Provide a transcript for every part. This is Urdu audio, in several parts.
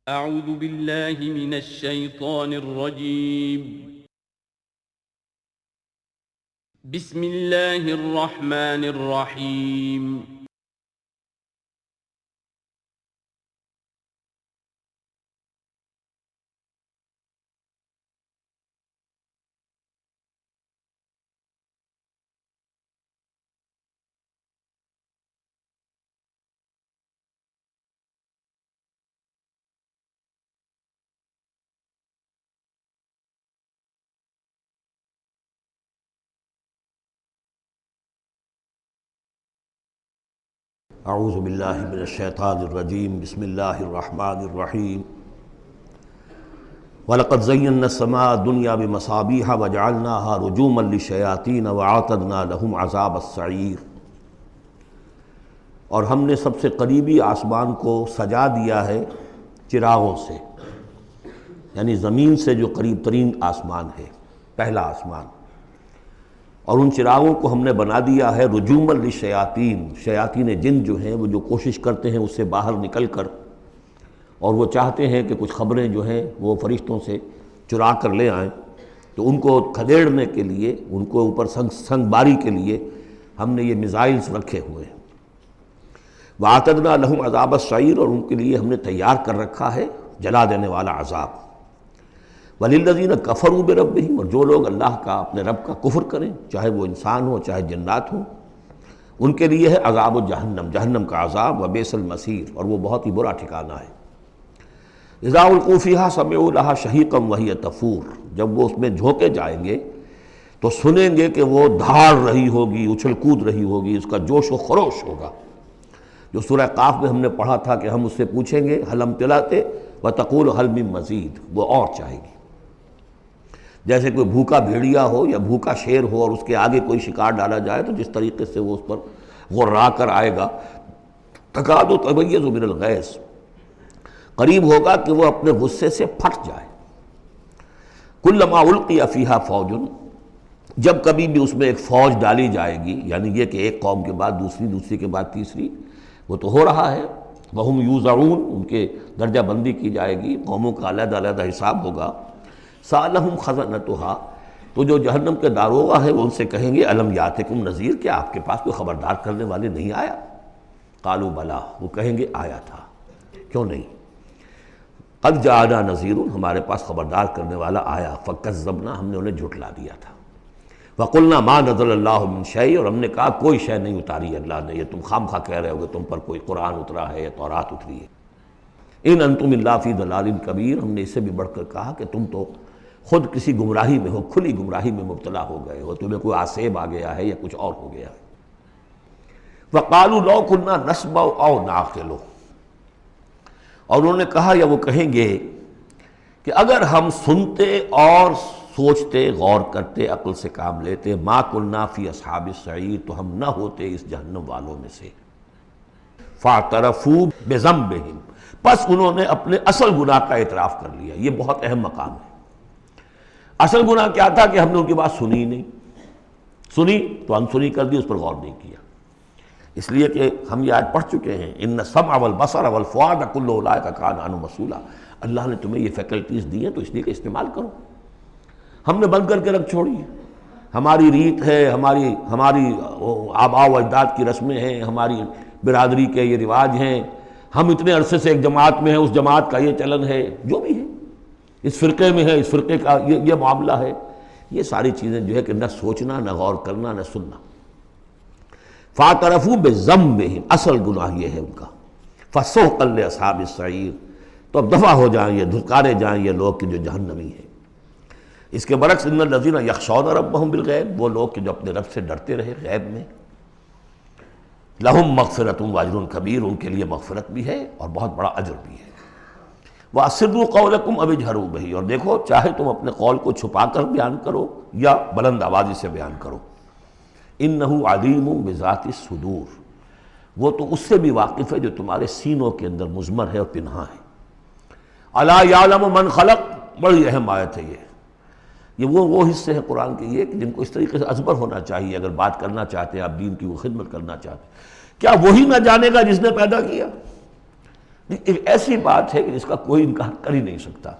اعوذ باللہ من الشیطان الرجیم بسم اللہ الرحمن الرحیم اعوذ باللہ من الشیطان الرجیم بسم اللہ الرحمن الرحیم وَلَقَدْ زَيَّنَّا السَّمَاءَ الدُّنْيَا بِمَصَابِيحَ وَجَعَلْنَاهَا رُجُومًا لِلشَّيَاطِينَ وَأَعْتَدْنَا لَهُمْ عَذَابَ السَّعِيرِ۔ اور ہم نے سب سے قریبی آسمان کو سجا دیا ہے چراغوں سے، یعنی زمین سے جو قریب ترین آسمان ہے، پہلا آسمان، اور ان چراغوں کو ہم نے بنا دیا ہے رجوما للشیاطین، شیاطین جن جو ہیں وہ جو کوشش کرتے ہیں اس سے باہر نکل کر، اور وہ چاہتے ہیں کہ کچھ خبریں جو ہیں وہ فرشتوں سے چرا کر لے آئیں، تو ان کو کھدیڑنے کے لیے، ان کو اوپر سنگ باری کے لیے ہم نے یہ میزائلز رکھے ہوئے ہیں۔ وَأَعْتَدْنَا لَهُمْ عَذَابَ السَّعِيرِ، اور ان کے لیے ہم نے تیار کر رکھا ہے جلا دینے والا عذاب۔ وَلِلَّذِينَ كَفَرُوا بِرَبِّهِمْ، اور جو لوگ اللہ کا، اپنے رب کا کفر کریں، چاہے وہ انسان ہو چاہے جنات ہوں، ان کے لیے ہے عذاب جہنم، جہنم کا عذاب، وَبِئْسَ الْمَصِيرُ، اور وہ بہت ہی برا ٹھکانہ ہے۔ اِذَا أُلْقُوا فِيهَا سَمِعُوا لَهَا شَهِيقًا وَهِيَ تَفُورُ، جب وہ اس میں جھونکے جائیں گے تو سنیں گے کہ وہ دھاڑ رہی ہوگی، اچھل کود رہی ہوگی، اس کا جوش و خروش ہوگا، جو سورہ قاف میں ہم نے پڑھا تھا کہ ہم اس سے پوچھیں گے هَلْ امْتَلَأْتِ وَتَقُولُ هَلْ مِن مَزِيدٍ، وہ اور چاہے گی۔ جیسے کوئی بھوکا بھیڑیا ہو یا بھوکا شیر ہو اور اس کے آگے کوئی شکار ڈالا جائے تو جس طریقے سے وہ اس پر غرا کر آئے گا، تکاد تمیز من الغیظ، قریب ہوگا کہ وہ اپنے غصے سے پھٹ جائے۔ کلما القی فیہا فوج، جب کبھی بھی اس میں ایک فوج ڈالی جائے گی، یعنی یہ کہ ایک قوم کے بعد دوسری، دوسری کے بعد تیسری، وہ تو ہو رہا ہے، وہم یوزعون، ان کے درجہ بندی کی جائے گی، قوموں کا علیحدہ علیحدہ حساب ہوگا۔ سألہم خزنتہا، تو جو جہنم کے داروغہ ہیں وہ ان سے کہیں گے الم یاتکم نذیر، کیا آپ کے پاس کوئی خبردار کرنے والے نہیں آیا؟ قالوا بلا، وہ کہیں گے آیا تھا، کیوں نہیں؟ قد جاءنا نذیر، ہمارے پاس خبردار کرنے والا آیا، فکذبنا، ہم نے انہیں جھٹلا دیا تھا۔ وقلنا ما نزل اللہ من شیء، اور ہم نے کہا کوئی شے نہیں اتاری اللہ نے، یہ تم خام خواہ کہہ رہے ہو کہ تم پر کوئی قرآن اترا ہے یا تورات اتری ہے۔ ان انتم الا فی ضلال کبیر، ہم نے اس سے بھی بڑھ کر کہا کہ تم تو خود کسی گمراہی میں ہو، کھلی گمراہی میں مبتلا ہو گئے ہو، تمہیں کوئی آسیب آ گیا ہے یا کچھ اور ہو گیا ہے۔ وقالوا لو كنا نسمع او نعقل، اور انہوں نے کہا یا وہ کہیں گے کہ اگر ہم سنتے اور سوچتے، غور کرتے، عقل سے کام لیتے، ما كنا فی اصحاب السعیر، تو ہم نہ ہوتے اس جہنم والوں میں سے۔ فاعترفوا بذنبہم، پس انہوں نے اپنے اصل گناہ کا اعتراف کر لیا۔ یہ بہت اہم مقام ہے۔ اصل گناہ کیا تھا کہ ہم نے ان کی بات سنی نہیں، سنی تو انسنی کر دی، اس پر غور نہیں کیا۔ اس لیے کہ ہم یہ آج پڑھ چکے ہیں ان السمع والبصر والفؤاد کل اولئک کان عنہ مسئولا، اللہ نے تمہیں یہ فیکلٹیز دی ہیں تو اس لیے کہ استعمال کرو۔ ہم نے بند کر کے رکھ چھوڑی ہے، ہماری ریت ہے، ہماری آباء و اجداد کی رسمیں ہیں، ہماری برادری کے یہ رواج ہیں، ہم اتنے عرصے سے ایک جماعت میں ہیں، اس جماعت کا یہ چلن ہے، جو بھی ہے، اس فرقے میں ہے، اس فرقے کا یہ معاملہ ہے، یہ ساری چیزیں جو ہے کہ نہ سوچنا، نہ غور کرنا، نہ سننا۔ فاعترفوا بذنبہم، اصل گناہ یہ ہے ان کا۔ فسحقا لاصحاب السعیر، تو اب دفع ہو جائیں یہ، دھتکارے جائیں یہ لوگ کہ جو جہنمی ہیں۔ اس کے برعکس ان الذین یخشون ربہم بالغیب، وہ لوگ کہ جو اپنے رب سے ڈرتے رہے غیب میں، لہم مغفرۃ واجر کبیر، ان کے لیے مغفرت بھی ہے اور بہت بڑا اجر بھی ہے۔ وَأَسِرُّوا قَوْلَكُمْ أَوِ اجْهَرُوا بِهِ، اور دیکھو چاہے تم اپنے قول کو چھپا کر بیان کرو یا بلند آوازی سے بیان کرو۔ إِنَّهُ عَلِيمٌ بِذَاتِ الصُّدُورِ، وہ تو اس سے بھی واقف ہے جو تمہارے سینوں کے اندر مضمر ہے اور پنہاں ہے۔ أَلَا يَعْلَمُ مَنْ خَلَقَ، بڑی اہم آیت ہے یہ وہ حصے ہیں قرآن کے یہ کہ جن کو اس طریقے سے ازبر ہونا چاہیے اگر بات کرنا چاہتے ہیں، آپ دین کی وہ خدمت کرنا چاہتے ہیں۔ کیا وہی نہ جانے گا جس نے پیدا کیا؟ ایک ایسی بات ہے کہ جس کا کوئی انکار کر ہی نہیں سکتا.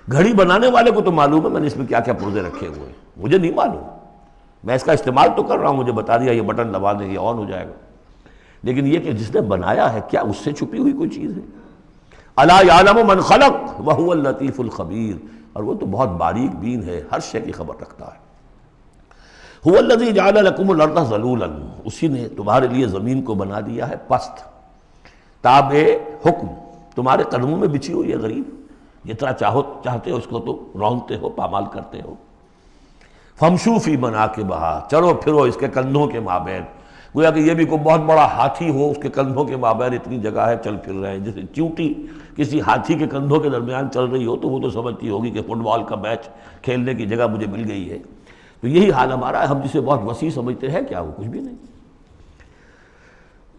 گھڑی بنانے والے کو تو معلوم ہے میں نے اس میں کیا کیا پرزے رکھے ہوئے ہیں، مجھے نہیں معلوم. میں اس کا استعمال تو کر رہا ہوں، مجھے بتا دیا یہ بٹن دبا دیں یہ آن ہو جائے گا، لیکن یہ کہ جس نے بنایا ہے کیا اس سے چھپی ہوئی کوئی چیز ہے؟ الا یعلم من خلق وهو اللطیف الخبیر، اور وہ تو بہت باریک بین ہے، ہر شے کی خبر رکھتا ہے. هو الذی جعل لکم الارض ذلولا، اسی نے تمہارے لیے زمین کو بنا دیا ہے پست، تابع حکم، تمہارے قدموں میں بچھی ہوئی ہے غریب، جتنا چاہتے ہو اس کو تو رونتے ہو، پامال کرتے ہو. فمشوا فی مناکبہا، چلو پھرو اس کے کندھوں کے مابین. گویا کہ یہ بھی کوئی بہت بڑا ہاتھی ہو، اس کے کندھوں کے مابین اتنی جگہ ہے، چل پھر رہے ہیں. جیسے چیونٹی کسی ہاتھی کے کندھوں کے درمیان چل رہی ہو تو وہ تو سمجھتی ہوگی کہ فٹ بال کا میچ کھیلنے کی جگہ مجھے مل گئی ہے. تو یہی حال ہمارا ہے، ہم جسے بہت وسیع سمجھتے ہیں کیا وہ کچھ بھی نہیں.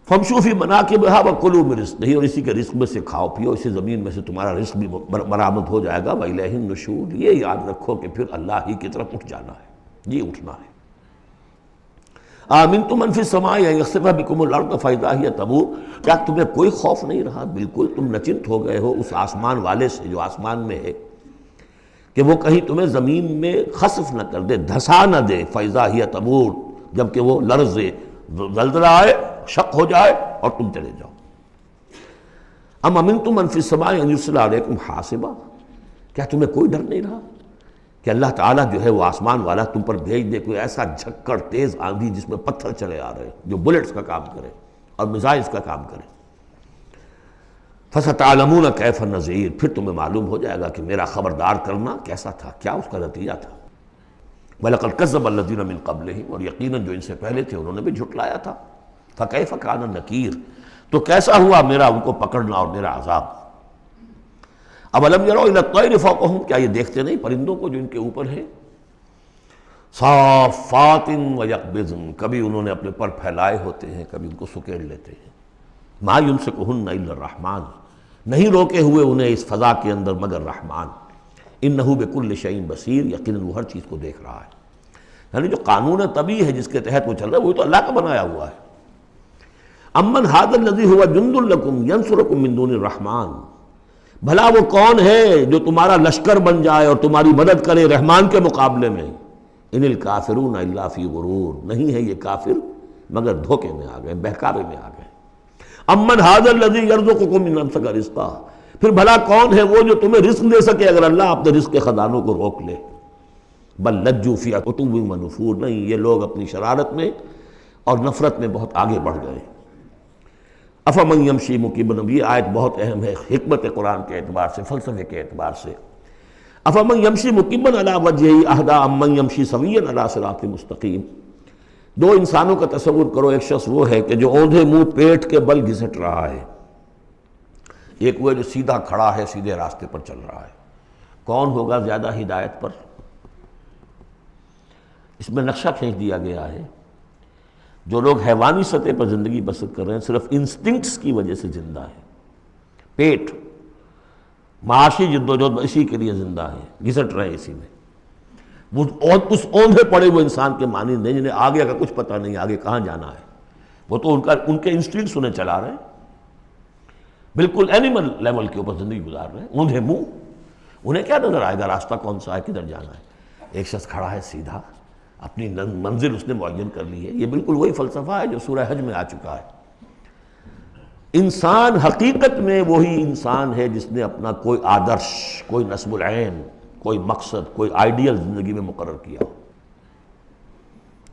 فمشوا فی مناکبہا وکلوا من رزقہ، اور اسی کے رزق میں سے کھاؤ پیو، اسی زمین میں سے تمہارا رزق بھی برآمد ہو جائے گا. وإلیہ النشور، یہ یاد رکھو کہ پھر اللہ ہی کی طرف اٹھ جانا ہے، یہ اٹھنا ہے. آمنتم من فی السماء ان یخسف بکم الارض فاذا ہی تمور، کیا تمہیں کوئی خوف نہیں رہا؟ بالکل تم نچنت ہو گئے ہو اس آسمان والے سے جو آسمان میں ہے کہ وہ کہیں تمہیں زمین میں خسف نہ کر دے، دھسا نہ دے. فاذا ہی تمور، جبکہ وہ لرزے، زلزلہ آئے، شق ہو جائے اور تم چلے جاؤ. ام امنتم من فی السماء ان یرسل علیکم حاصبا، کیا تمہیں کوئی ڈر نہیں رہا کہ اللہ تعالیٰ جو ہے وہ آسمان والا تم پر بھیج دے کوئی ایسا جھکڑ تیز آندھی جس میں پتھر چلے آ رہے جو بلٹس کا کام کرے اور میزائلز کا کام کرے. فَسَتَعْلَمُونَ كَيْفَ النَّذِيرُ، پھر تمہیں معلوم ہو جائے گا کہ میرا خبردار کرنا کیسا تھا، کیا اس کا نتیجہ تھا. وَلَقَدْ كَذَّبَ الَّذِينَ مِن قَبْلِهِمْ، اور یقیناً جو ان سے پہلے تھے انہوں نے بھی جھٹلایا تھا. فَكَيْفَ كَانَ نَكِيرٌ، تو کیسا ہوا میرا ان کو پکڑنا اور میرا عذاب. اَوَلَمْ يَرَوْا إِلَى الطَّيْرِ فَوْقَهُمْ، کیا یہ دیکھتے نہیں پرندوں کو جو ان کے اوپر ہے. صَافَّاتٍ وَيَقْبِضْنَ، کبھی انہوں نے اپنے پر پھیلائے ہوتے ہیں، کبھی ان کو سکیڑ لیتے ہیں. مَا يُمْسِكُهُنَّ إِلَّا الرَّحْمَنُ، نہیں روکے ہوئے انہیں اس فضا کے اندر مگر رحمان. إِنَّهُ بِكُلِّ شَيْءٍ بَصِيرٌ، یقیناً وہ ہر چیز کو دیکھ رہا ہے. یعنی جو قانون طبیعی ہے جس کے تحت وہ چل رہا ہے وہ تو اللہ کا بنایا ہوا ہے. امن هذا الذي هو جند لكم ينصركم من دون الرحمن، بھلا وہ کون ہے جو تمہارا لشکر بن جائے اور تمہاری مدد کرے رحمان کے مقابلے میں. ان الکافرون الا فی غرور، نہیں ہے یہ کافر مگر دھوکے میں آ گئے، بہکاوے میں آ گئے. امن هذا الذي يرزقكم من امسك رزقا، پھر بھلا کون ہے وہ جو تمہیں رزق دے سکے اگر اللہ اپنے رزق کے خزانوں کو روک لے. بل لجوا فی عتو ونفور، نہیں یہ لوگ اپنی شرارت میں اور نفرت میں بہت آگے بڑھ گئے. افمن یمشی مکبا، یہ آیت بہت اہم ہے حکمت قرآن کے اعتبار سے، فلسفے کے اعتبار سے. افمن یمشی مکبا علی وجہہ اہدی امن یمشی سویا علی صراط مستقیم. دو انسانوں کا تصور کرو، ایک شخص وہ ہے کہ جو اوندھے منہ پیٹ کے بل گھسٹ رہا ہے، ایک وہ جو سیدھا کھڑا ہے سیدھے راستے پر چل رہا ہے. کون ہوگا زیادہ ہدایت پر؟ اس میں نقشہ کھینچ دیا گیا ہے. جو لوگ حیوانی سطح پر زندگی بسر کر رہے ہیں صرف انسٹنکٹس کی وجہ سے زندہ ہیں، پیٹ معاشی جدوجہد اسی کے لیے زندہ ہیں، گھسٹ رہے ہیں اسی میں. وہ اس اوندھے پڑے ہوئے انسان کے مانند ہیں جنہیں آگے کا کچھ پتہ نہیں آگے کہاں جانا ہے. وہ تو ان کے انسٹنکٹس انہیں چلا رہے ہیں، بالکل اینیمل لیول کے اوپر زندگی گزار رہے ہیں، اوندھے منہ. انہیں کیا نظر آئے گا راستہ کون سا ہے، کدھر جانا ہے. ایک شخص کھڑا ہے سیدھا، اپنی منزل اس نے معین کر لی ہے. یہ بالکل وہی فلسفہ ہے جو سورہ حج میں آ چکا ہے. انسان حقیقت میں وہی انسان ہے جس نے اپنا کوئی آدرش، کوئی نصب العین، کوئی مقصد، کوئی آئیڈیل زندگی میں مقرر کیا.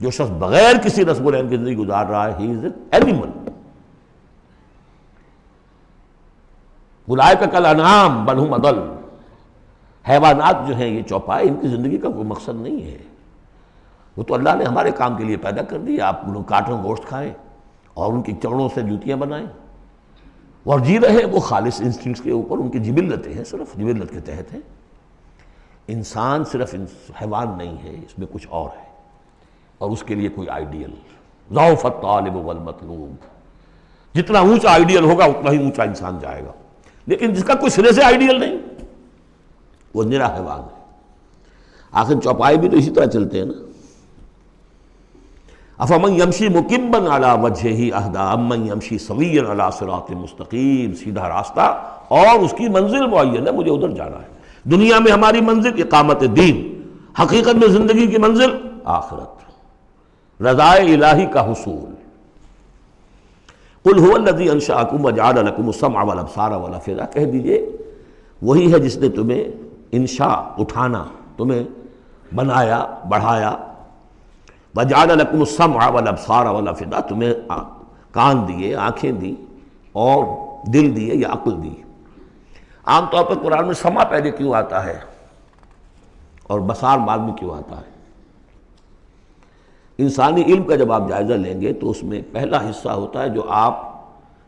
جو شخص بغیر کسی نصب العین کی زندگی گزار رہا ہے، ہی از این اینیمل. اولئک کالانعام بل ھم اضل، حیوانات جو ہیں یہ چوپائے، ان کی زندگی کا کوئی مقصد نہیں ہے. وہ تو اللہ نے ہمارے کام کے لیے پیدا کر دی. آپ لوگ کاٹوں گوشت کھائیں اور ان کی چمڑوں سے جوتیاں بنائیں اور جی رہے وہ خالص انسٹنکٹس کے اوپر. ان کی جبلتیں ہیں، صرف جبلت کے تحت ہیں. انسان صرف حیوان نہیں ہے، اس میں کچھ اور ہے اور اس کے لیے کوئی آئیڈیل. ضعف الطالب والمطلوب، جتنا اونچا آئیڈیل ہوگا اتنا ہی اونچا انسان جائے گا. لیکن جس کا کوئی سرے سے آئیڈیل نہیں وہ نرا حیوان ہے. آخر چوپائے بھی تو اسی طرح چلتے ہیں نا. افمن یمشی مکبا علی وجہہ اہدی امن یمشی سویا علی صراط مستقیم، سیدھا راستہ اور اس کی منزل معین ہے، مجھے ادھر جانا ہے۔ دنیا میں ہماری منزل اقامت دین، حقیقت میں زندگی کی منزل آخرت، رضائے الہی کا حصول۔ قل هو الذی انشأکم وجعل لکم السمع والابصار والافئدہ، کہہ دیجئے وہی ہے جس نے تمہیں انشاء اٹھانا، تمہیں بنایا بڑھایا، وجعل لکم السمع والابصار والافئدہ، تمہیں کان دیے، آنکھیں دی اور دل دیے یا عقل دی۔ عام طور پر قرآن میں سمع پہلے کیوں آتا ہے اور بصار بعد میں کیوں آتا ہے؟ انسانی علم کا جب آپ جائزہ لیں گے تو اس میں پہلا حصہ ہوتا ہے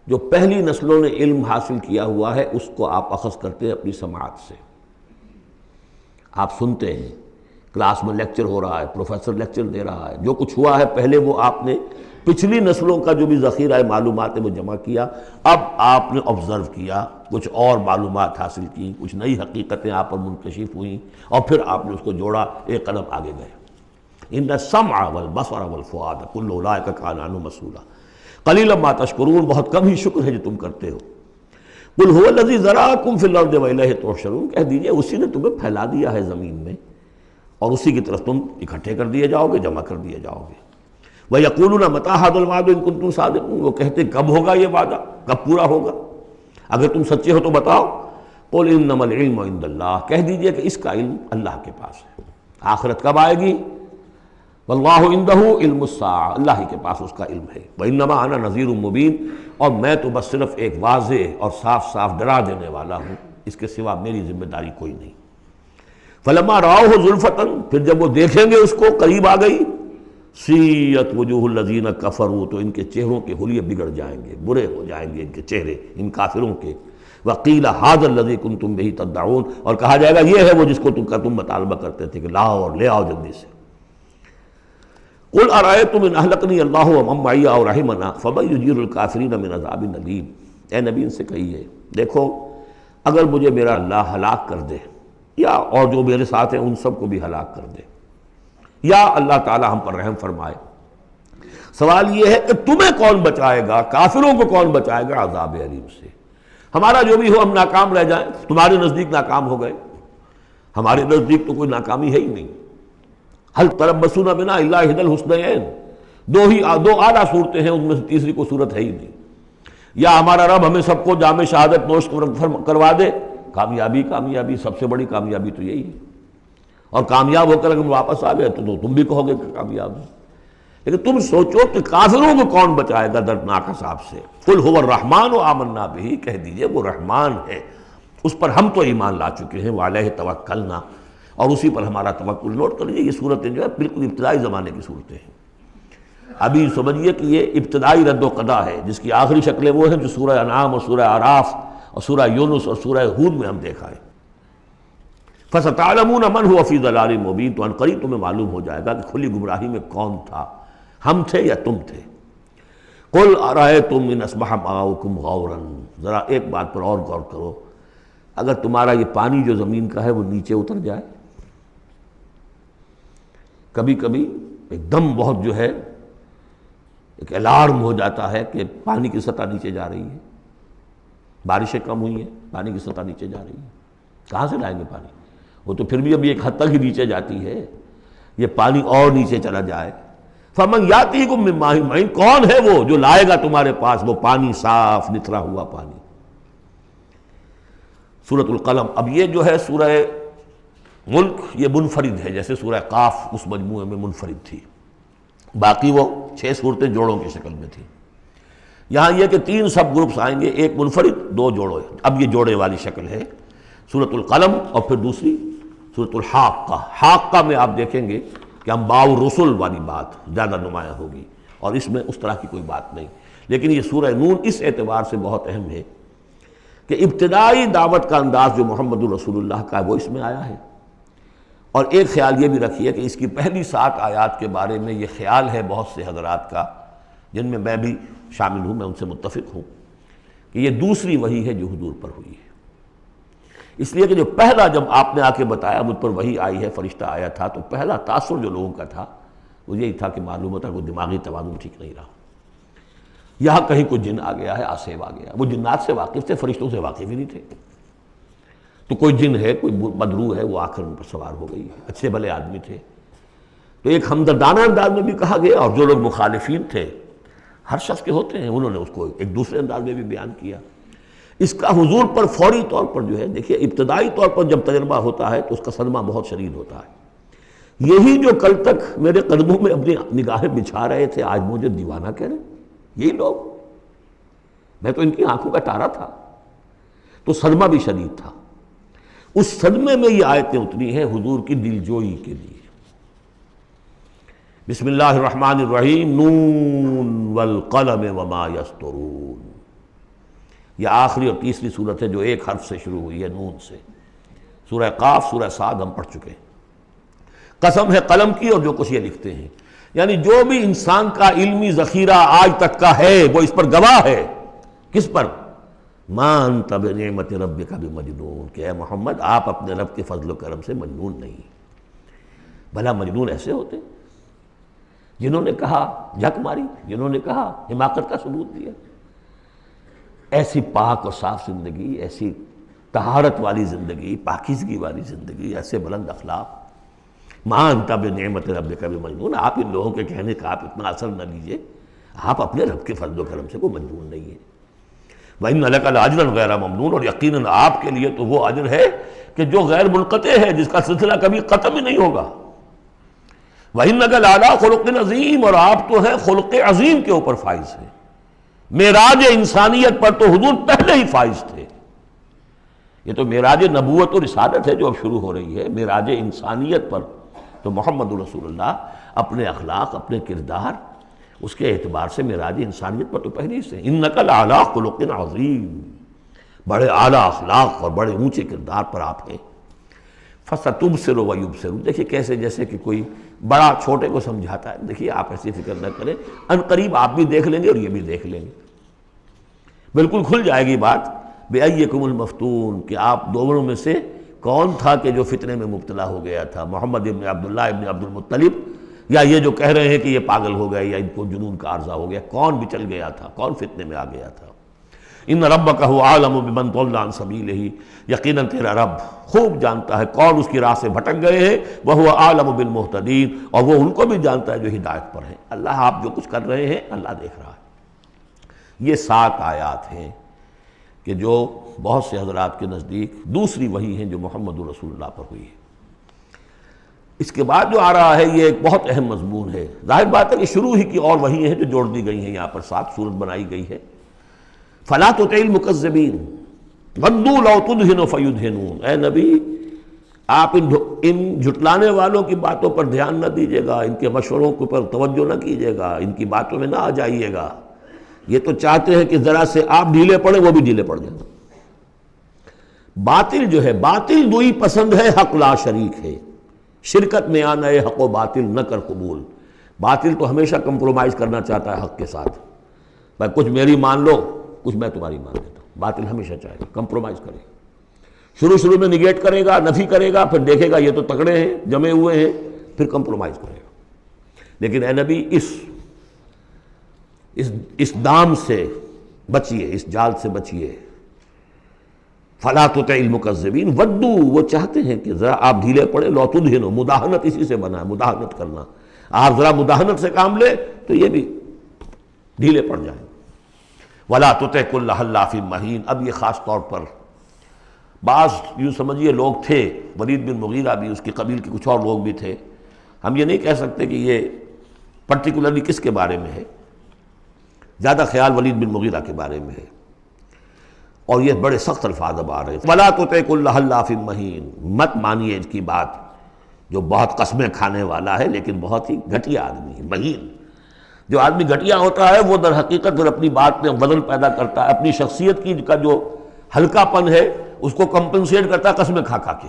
جو پہلی نسلوں نے علم حاصل کیا ہوا ہے، اس کو آپ اخذ کرتے ہیں اپنی سماعت سے۔ آپ سنتے ہیں، کلاس میں لیکچر ہو رہا ہے، پروفیسر لیکچر دے رہا ہے، جو کچھ ہوا ہے پہلے وہ آپ نے پچھلی نسلوں کا جو بھی ذخیرہ معلومات ہے وہ جمع کیا، اب آپ نے آبزرو کیا، کچھ اور معلومات حاصل کی، کچھ نئی حقیقتیں آپ پر منکشف ہوئیں اور پھر آپ نے اس کو جوڑا، ایک قدم آگے گئے۔ ان السمع والبصر والفؤاد کل اولئک کان عنہ مسئولا قلیلا ما تشکرون، بہت کم ہی شکر ہے جو تم کرتے ہو۔ قل هو الذی ذرأکم فی الارض والیہ تحشرون، کہہ دیجئے اسی نے تمہیں پھیلا دیا ہے زمین میں اور اسی کی طرف تم اکٹھے کر دیے جاؤ گے، جمع کر دیے جاؤ گے۔ وَيَقُولُونَ مَتَىٰ هَٰذَا الْوَعْدُ إِن كُنتُمْ صَادِقِينَ، وہ کہتے کب ہوگا یہ وعدہ، کب پورا ہوگا، اگر تم سچے ہو تو بتاؤ۔ قُلْ إِنَّمَا الْعِلْمُ عِندَ اللَّهِ، کہہ دیجئے کہ اس کا علم اللہ کے پاس ہے، آخرت کب آئے گی؟ وَاللَّهُ عِندَهُ عِلْمُ السَّاعَةِ، اللہ ہی کے پاس اس کا علم ہے۔ وَإِنَّمَا أَنَا نَذِيرٌ مُّبِينٌ، اور میں تو بس صرف ایک واضح اور صاف صاف ڈرا دینے والا ہوں، اس کے سوا میری ذمہ داری کوئی نہیں۔ فَلَمَّا رَأَوْهُ زُلْفَةً، پھر جب وہ دیکھیں گے اس کو، قریب آ گئی، سیئت وجوہ الذین کفروا، تو ان کے چہروں کے حلیے بگڑ جائیں گے، برے ہو جائیں گے ان کے چہرے، ان کافروں کے۔ وقیل ھذا الذی کنتم بہ تدعون، اور کہا جائے گا یہ ہے وہ جس کو تم مطالبہ کرتے تھے کہ لاؤ اور لے آؤ جلدی سے۔ قل ارأیتم ان اہلکنی اللہ ومن معی او رحمنا فمن یجیر الکافرین من عذاب الیم، اے نبی ان سے کہیے دیکھو اگر مجھے میرا اللہ ہلاک کر دے یا اور جو میرے ساتھ ہیں ان سب کو بھی ہلاک کر دے، یا اللہ تعالی ہم پر رحم فرمائے، سوال یہ ہے کہ تمہیں کون بچائے گا، کافروں کو کون بچائے گا عذاب علیم سے؟ ہمارا جو بھی ہو ہم ناکام رہ جائیں، تمہارے نزدیک ناکام ہو گئے، ہمارے نزدیک تو کوئی ناکامی ہے ہی نہیں۔ حل تربصون بنا الا احدی الحسنیین، دو اعلیٰ صورتیں ہیں، ان میں سے تیسری کوئی صورت ہے ہی نہیں۔ یا ہمارا رب ہمیں سب کو جام شہادت نوش کروا دے، کامیابی سب سے بڑی کامیابی تو یہی ہے، اور کامیاب ہو کر اگر واپس آ گئے تو تم بھی کہو گے کہ کامیاب ہے۔ لیکن تم سوچو کہ کافروں کو کون بچائے گا دردناک عذاب سے۔ قل هو الرحمن آمنا بہ، کہہ دیجئے وہ رحمان ہے، اس پر ہم تو ایمان لا چکے ہیں، وعلیہ توکلنا، اور اسی پر ہمارا توکل۔ نوٹ کر لیجیے یہ صورتیں جو ہے بالکل ابتدائی زمانے کی صورتیں ہیں۔ ابھی سمجھیے کہ یہ ابتدائی رد و قضا ہے، جس کی آخری شکلیں وہ ہیں جو سورہ انعام اور سورہ اعراف اور سورہ یونس اور سورہ ہود میں ہم دیکھا ہے۔ فَسَتَعْلَمُونَ مَنْ هُوَ فِي ضَلَالٍ مُبِينٍ، تو عنقریب تمہیں معلوم ہو جائے گا کہ کھلی گمراہی میں کون تھا، ہم تھے یا تم تھے۔ قُلْ أَرَأَيْتُمْ إِنْ أَصْبَحَ مَاؤُكُمْ غَوْرًا، ذرا ایک بات پر اور غور کرو، اگر تمہارا یہ پانی جو زمین کا ہے وہ نیچے اتر جائے، کبھی کبھی ایک دم بہت جو ہے ایک الارم ہو جاتا ہے کہ پانی کی سطح نیچے جا رہی ہے، بارشیں کم ہوئی ہیں، پانی کی سطح نیچے جا رہی ہے، کہاں سے لائیں گے پانی؟ وہ تو پھر بھی ابھی ایک حد تک ہی نیچے جاتی ہے، یہ پانی اور نیچے چلا جائے۔ فَمَنْ يَأْتِيكُم مِّن مَّاءٍ مَّعِينٍ، کون ہے وہ جو لائے گا تمہارے پاس وہ پانی صاف نتھرا ہوا پانی۔ سورۃ القلم، اب یہ جو ہے سورہ ملک یہ منفرد ہے، جیسے سورہ قاف اس مجموعے میں منفرد تھی، باقی وہ 6 صورتیں جوڑوں کی شکل میں تھیں۔ یہاں یہ کہ 3 سب گروپس آئیں گے، ایک منفرد 2 جوڑے، اب یہ جوڑے والی شکل ہے سورۃ القلم، اور پھر دوسری سورۃ الحاقہ۔ حاقہ میں آپ دیکھیں گے کہ انباء الرسل والی بات زیادہ نمایاں ہوگی، اور اس میں اس طرح کی کوئی بات نہیں۔ لیکن یہ سورہ نون اس اعتبار سے بہت اہم ہے کہ ابتدائی دعوت کا انداز جو محمد الرسول اللہ کا ہے وہ اس میں آیا ہے۔ اور ایک خیال یہ بھی رکھیے کہ اس کی پہلی 7 آیات کے بارے میں یہ خیال ہے بہت سے حضرات کا، جن میں میں بھی شامل ہوں، میں ان سے متفق ہوں، کہ یہ دوسری وحی ہے جو حضور پر ہوئی ہے۔ اس لیے کہ جو پہلا جب آپ نے آ کے بتایا مجھ پر وحی آئی ہے، فرشتہ آیا تھا، تو پہلا تاثر جو لوگوں کا تھا وہ یہی تھا کہ معلوم ہوتا کوئی دماغی توازن ٹھیک نہیں رہا، یہاں کہیں کوئی جن آ گیا ہے، آسیب آ گیا۔ وہ جنات سے واقف تھے، فرشتوں سے واقف ہی نہیں تھے، تو کوئی جن ہے، کوئی بدرو ہے، وہ آ کر ان پر سوار ہو گئی ہے۔ اچھے بھلے آدمی تھے، تو ایک ہمدردانہ انداز میں بھی کہا گیا، اور جو لوگ مخالفین تھے، ہر شخص کے ہوتے ہیں، انہوں نے اس کو ایک دوسرے انداز میں بھی بیان کیا۔ اس کا حضور پر فوری طور پر جو ہے، دیکھیے ابتدائی طور پر جب تجربہ ہوتا ہے تو اس کا صدمہ بہت شدید ہوتا ہے۔ یہی جو کل تک میرے قدموں میں اپنی نگاہیں بچھا رہے تھے، آج مجھے دیوانہ کہہ رہے، یہی لوگ، میں تو ان کی آنکھوں کا تارا تھا۔ تو صدمہ بھی شدید تھا۔ اس صدمے میں یہ آیتیں اتری ہیں حضور کی دلجوئی کے لیے۔ بسم اللہ الرحمن الرحیم، نون والقلم وما یسطرون، یہ آخری اور تیسری صورت ہے جو ایک حرف سے شروع ہوئی ہے، نون سے۔ سورہ قاف، سورہ صاد ہم پڑھ چکے ہیں۔ قسم ہے قلم کی اور جو کچھ یہ لکھتے ہیں، یعنی جو بھی انسان کا علمی ذخیرہ آج تک کا ہے وہ اس پر گواہ ہے۔ کس پر؟ ما انت بنعمت ربک بمجنون، کہ اے محمد آپ اپنے رب کے فضل و کرم سے مجنون نہیں۔ بھلا مجنون ایسے ہوتے جنہوں نے کہا جھک ماری، جنہوں نے کہا حماقت کا ثبوت دیا۔ ایسی پاک اور صاف زندگی، ایسی طہارت والی زندگی، پاکیزگی والی زندگی، ایسے بلند اخلاق، ما انت بنعمت ربک بمجنون، آپ ان لوگوں کے کہنے کا آپ اتنا اثر نہ لیجئے، آپ اپنے رب کے فضل و کرم سے کوئی مجنون نہیں ہے۔ وَإِنَّ لَكَ لَأَجْرًا غَيْرَ مَمْنُونٍ، اور یقیناً آپ کے لیے تو وہ اجر ہے کہ جو غیر منقطع ہے، جس کا سلسلہ کبھی ختم ہی نہیں ہوگا۔ وَإِنَّكَ لَعَلَىٰ خُلُقٍ عَظِيمٍ، اور آپ تو ہیں خلق عظیم کے اوپر فائز ہیں۔ معراج انسانیت پر تو حضور پہلے ہی فائز تھے۔ یہ تو معراج نبوت اور رسالت ہے جو اب شروع ہو رہی ہے۔ معراج انسانیت پر تو محمد رسول اللہ اپنے اخلاق، اپنے کردار، اس کے اعتبار سے معراج انسانیت پر تو پہلے سے۔ انک لعلی خلق عظیم، بڑے اعلیٰ اخلاق اور بڑے اونچے کردار پر آپ ہیں۔ فستبصر ویبصر، دیکھیے کیسے جیسے کہ کوئی بڑا چھوٹے کو سمجھاتا ہے۔ دیکھیے آپ ایسی فکر نہ کریں، ان قریب آپ بھی دیکھ لیں گے اور یہ بھی دیکھ لیں گے، بالکل کھل جائے گی بات۔ بِأَيِّكُمُ الْمَفْتُونُ، کہ آپ دونوں میں سے کون تھا کہ جو فتنے میں مبتلا ہو گیا تھا، محمد ابن عبداللہ ابن عبد المطلب، یا یہ جو کہہ رہے ہیں کہ یہ پاگل ہو گئے یا ان کو جنون کا عارضہ ہو گیا، کون بھی چل گیا تھا، کون فتنے میں آ گیا تھا۔ ان ربک هو اعلم بمن ضل عن سبیلہ، یقیناً تیرا رب خوب جانتا ہے کون اس کی راہ سے بھٹک گئے ہیں، وہو اعلم بالمہتدین، اور وہ ان کو بھی جانتا ہے جو ہدایت پر ہیں۔ اللہ آپ جو کچھ کر رہے ہیں اللہ دیکھ رہا ہے۔ یہ 7 آیات ہیں کہ جو بہت سے حضرات کے نزدیک دوسری وحی ہیں جو محمد رسول اللہ پر ہوئی ہے۔ اس کے بعد جو آ رہا ہے یہ ایک بہت اہم مضمون ہے۔ ظاہر بات ہے کہ شروع ہی کی اور وحی ہیں جو جوڑ دی گئی ہیں، یہاں پر 7 صورت بنائی گئی ہے۔ فَلَا تُطِعِ الْمُكَذِّبِينَ وَدُّوا لَوْ تُدْهِنُ فَيُدْهِنُونَ، اے نبی آپ ان جھٹلانے والوں کی باتوں پر دھیان نہ دیجیے گا، ان کے مشوروں کے اوپر توجہ نہ کیجیے گا، ان کی باتوں میں نہ آ جائیے گا۔ یہ تو چاہتے ہیں کہ ذرا سے آپ ڈھیلے پڑیں وہ بھی ڈھیلے پڑ جائیں۔ باطل جو ہے، باطل دوئی پسند ہے، حق لا شریک ہے۔ شرکت میں آنا ہے حق و باطل نہ کر قبول۔ باطل تو ہمیشہ کمپرومائز کرنا چاہتا ہے حق کے ساتھ، بھائی کچھ میری مان لو، کچھ میں تمہاری مان لیتا ہوں۔ باطل ہمیشہ چاہے گا کمپرومائز کرے گا، شروع میں نگیٹ کرے گا، نفی کرے گا، پھر دیکھے گا یہ تو تکڑے ہیں، جمے ہوئے ہیں، پھر کمپرومائز کرے گا۔ لیکن اے نبی اس دام سے بچیے، اس جال سے بچیے۔ فَلَا تُطِعِ الْمُكَذِّبِينَ وَدُّوا، وہ چاہتے ہیں کہ ذرا آپ ڈھیلے پڑے، لَوْ تُدْهِنُ، مداہنت اسی سے بنا ہے، مداہنت کرنا۔ آپ ذرا مداہنت سے کام لے تو یہ بھی ڈھیلے پڑ جائیں۔ وَلَا تُطِعْ كُلَّ حَلَّافٍ مَّهِينٍ، اب یہ خاص طور پر بعض یوں سمجھیے لوگ تھے، ولید بن مغیرہ بھی، اس کی قبیل کے کچھ اور لوگ بھی تھے، ہم یہ نہیں کہہ سکتے کہ یہ پرٹیکولرلی کس کے بارے میں ہے، زیادہ خیال ولید بن مغیرہ کے بارے میں ہے، اور یہ بڑے سخت الفاظ اب آ رہے ہیں۔ وَلَا تُطِعْ كُلَّ حَلَّافٍ مَّهِينٍ، مت مانیے اس کی بات جو بہت قسمیں کھانے والا ہے لیکن بہت ہی گھٹیا آدمی ہے۔ مہین، جو آدمی گھٹیا ہوتا ہے وہ در حقیقت پھر اپنی بات میں وزن پیدا کرتا ہے، اپنی شخصیت کی کا جو ہلکا پن ہے اس کو کمپنسیٹ کرتا ہے قسمیں کھا کھا کے۔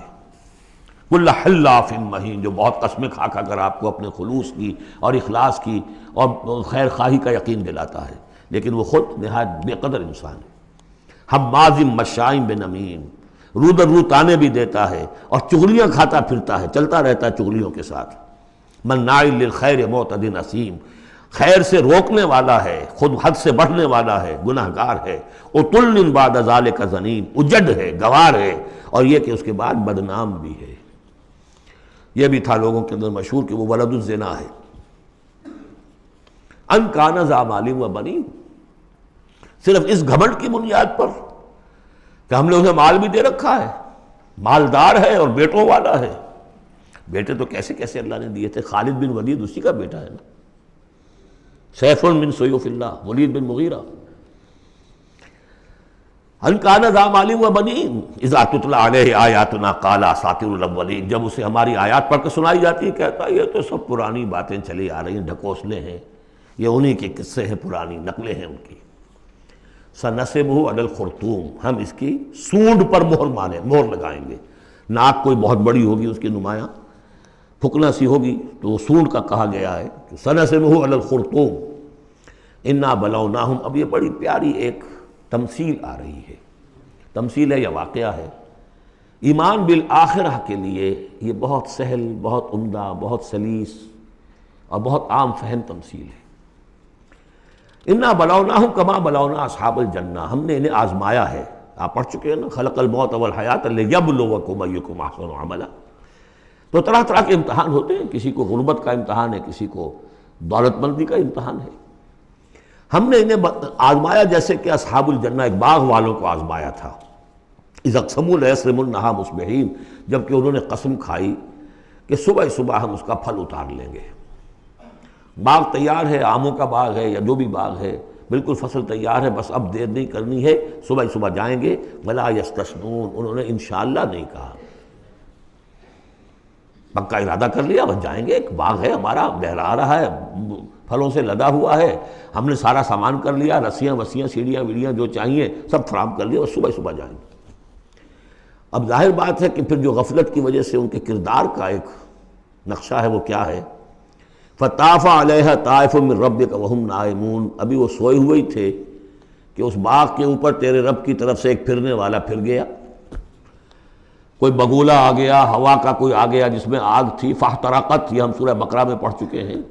کل حلاف مہین، جو بہت قسمیں کھا کھا کر آپ کو اپنے خلوص کی اور اخلاص کی اور خیر خواہی کا یقین دلاتا ہے، لیکن وہ خود نہایت بے قدر انسان ہے۔ حماز مشاء بنمیم، رو در رو تانے بھی دیتا ہے اور چغلیاں کھاتا پھرتا ہے، چلتا رہتا ہے چغلیوں کے ساتھ۔ مناع للخیر معتد اثیم، خیر سے روکنے والا ہے، خود حد سے بڑھنے والا ہے، گناہ گار ہے، عتل بعد ذالک زنیم، اجڑ ہے، گوار ہے، اور یہ کہ اس کے بعد بدنام بھی ہے۔ یہ بھی تھا لوگوں کے اندر مشہور کہ وہ ولد الزنا ہے۔ ان کان ذا مال و بنین، صرف اس گھمنڈ کی بنیاد پر کہ ہم نے اسے مال بھی دے رکھا ہے، مالدار ہے اور بیٹوں والا ہے۔ بیٹے تو کیسے کیسے اللہ نے دیے تھے، خالد بن ولید اسی کا بیٹا ہے نا، سیف من سیوف اللہ، ولید بن مغیرہ۔ ان کان ذا مال و بنین اذا تتلی علیہ آیاتنا قال اساطیر الاولین، جب اسے ہماری آیات پڑھ کے سنائی جاتی ہے کہتا ہے یہ تو سب پرانی باتیں چلی آ رہی ہیں، ڈھکوسلے ہیں، یہ انہی کے قصے ہیں، پرانی نقلیں ہیں ان کی۔ سنسمہ علی الخرطوم، ہم اس کی سونڈ پر مہر لگائیں گے۔ ناک کوئی بہت بڑی ہوگی اس کی نمایاں، پھکنا سی ہوگی تو وہ سونڈ کا کہا گیا ہے۔ سنسمہ علی الخرطوم انا بلوناہم، اب یہ بڑی پیاری ایک تمثیل آ رہی ہے، تمثیل ہے یا واقعہ ہے۔ ایمان بالآخرہ کے لیے یہ بہت سہل، بہت عمدہ، بہت سلیس اور بہت عام فہم تمثیل ہے۔ انا بلوناہم کما بلونا اصحاب الجنہ، ہم نے انہیں آزمایا ہے۔ آپ پڑھ چکے ہیں نا، خلق الموت والحیات لیبلوکم ایکم احسن عملا۔ تو طرح طرح کے امتحان ہوتے ہیں، کسی کو غربت کا امتحان ہے، کسی کو دولت مندی کا امتحان ہے۔ ہم نے انہیں آزمایا جیسے کہ اصحاب الجنہ ایک باغ والوں کو آزمایا تھا۔ اذا اقسموا لیصرمنھا مصبحین، جبکہ انہوں نے قسم کھائی کہ صبح صبح ہم اس کا پھل اتار لیں گے۔ باغ تیار ہے، آموں کا باغ ہے یا جو بھی باغ ہے، بالکل فصل تیار ہے، بس اب دیر نہیں کرنی ہے، صبح صبح جائیں گے۔ ولا یستثنون، انہوں نے انشاءاللہ نہیں کہا، پکا ارادہ کر لیا، بس جائیں گے، ایک باغ ہے ہمارا، لہرا رہا ہے، پھلوں سے لدا ہوا ہے، ہم نے سارا سامان کر لیا، رسیاں وسیاں سیڑھیاں ویڑیاں جو چاہیے سب فراہم کر لیا، اور صبح صبح جائیں گے۔ اب ظاہر بات ہے کہ پھر جو غفلت کی وجہ سے ان کے کردار کا ایک نقشہ ہے وہ کیا ہے؟ فطاف علیہا طائف من ربک وہم نائمون، ابھی وہ سوئے ہوئے ہی تھے کہ اس باغ کے اوپر تیرے رب کی طرف سے ایک پھرنے والا پھر گیا، کوئی بگولہ آ گیا، ہوا کا کوئی آ گیا جس میں آگ تھی، فاحترقت، یہ ہم سورہ بقرہ میں پڑھ چکے ہیں،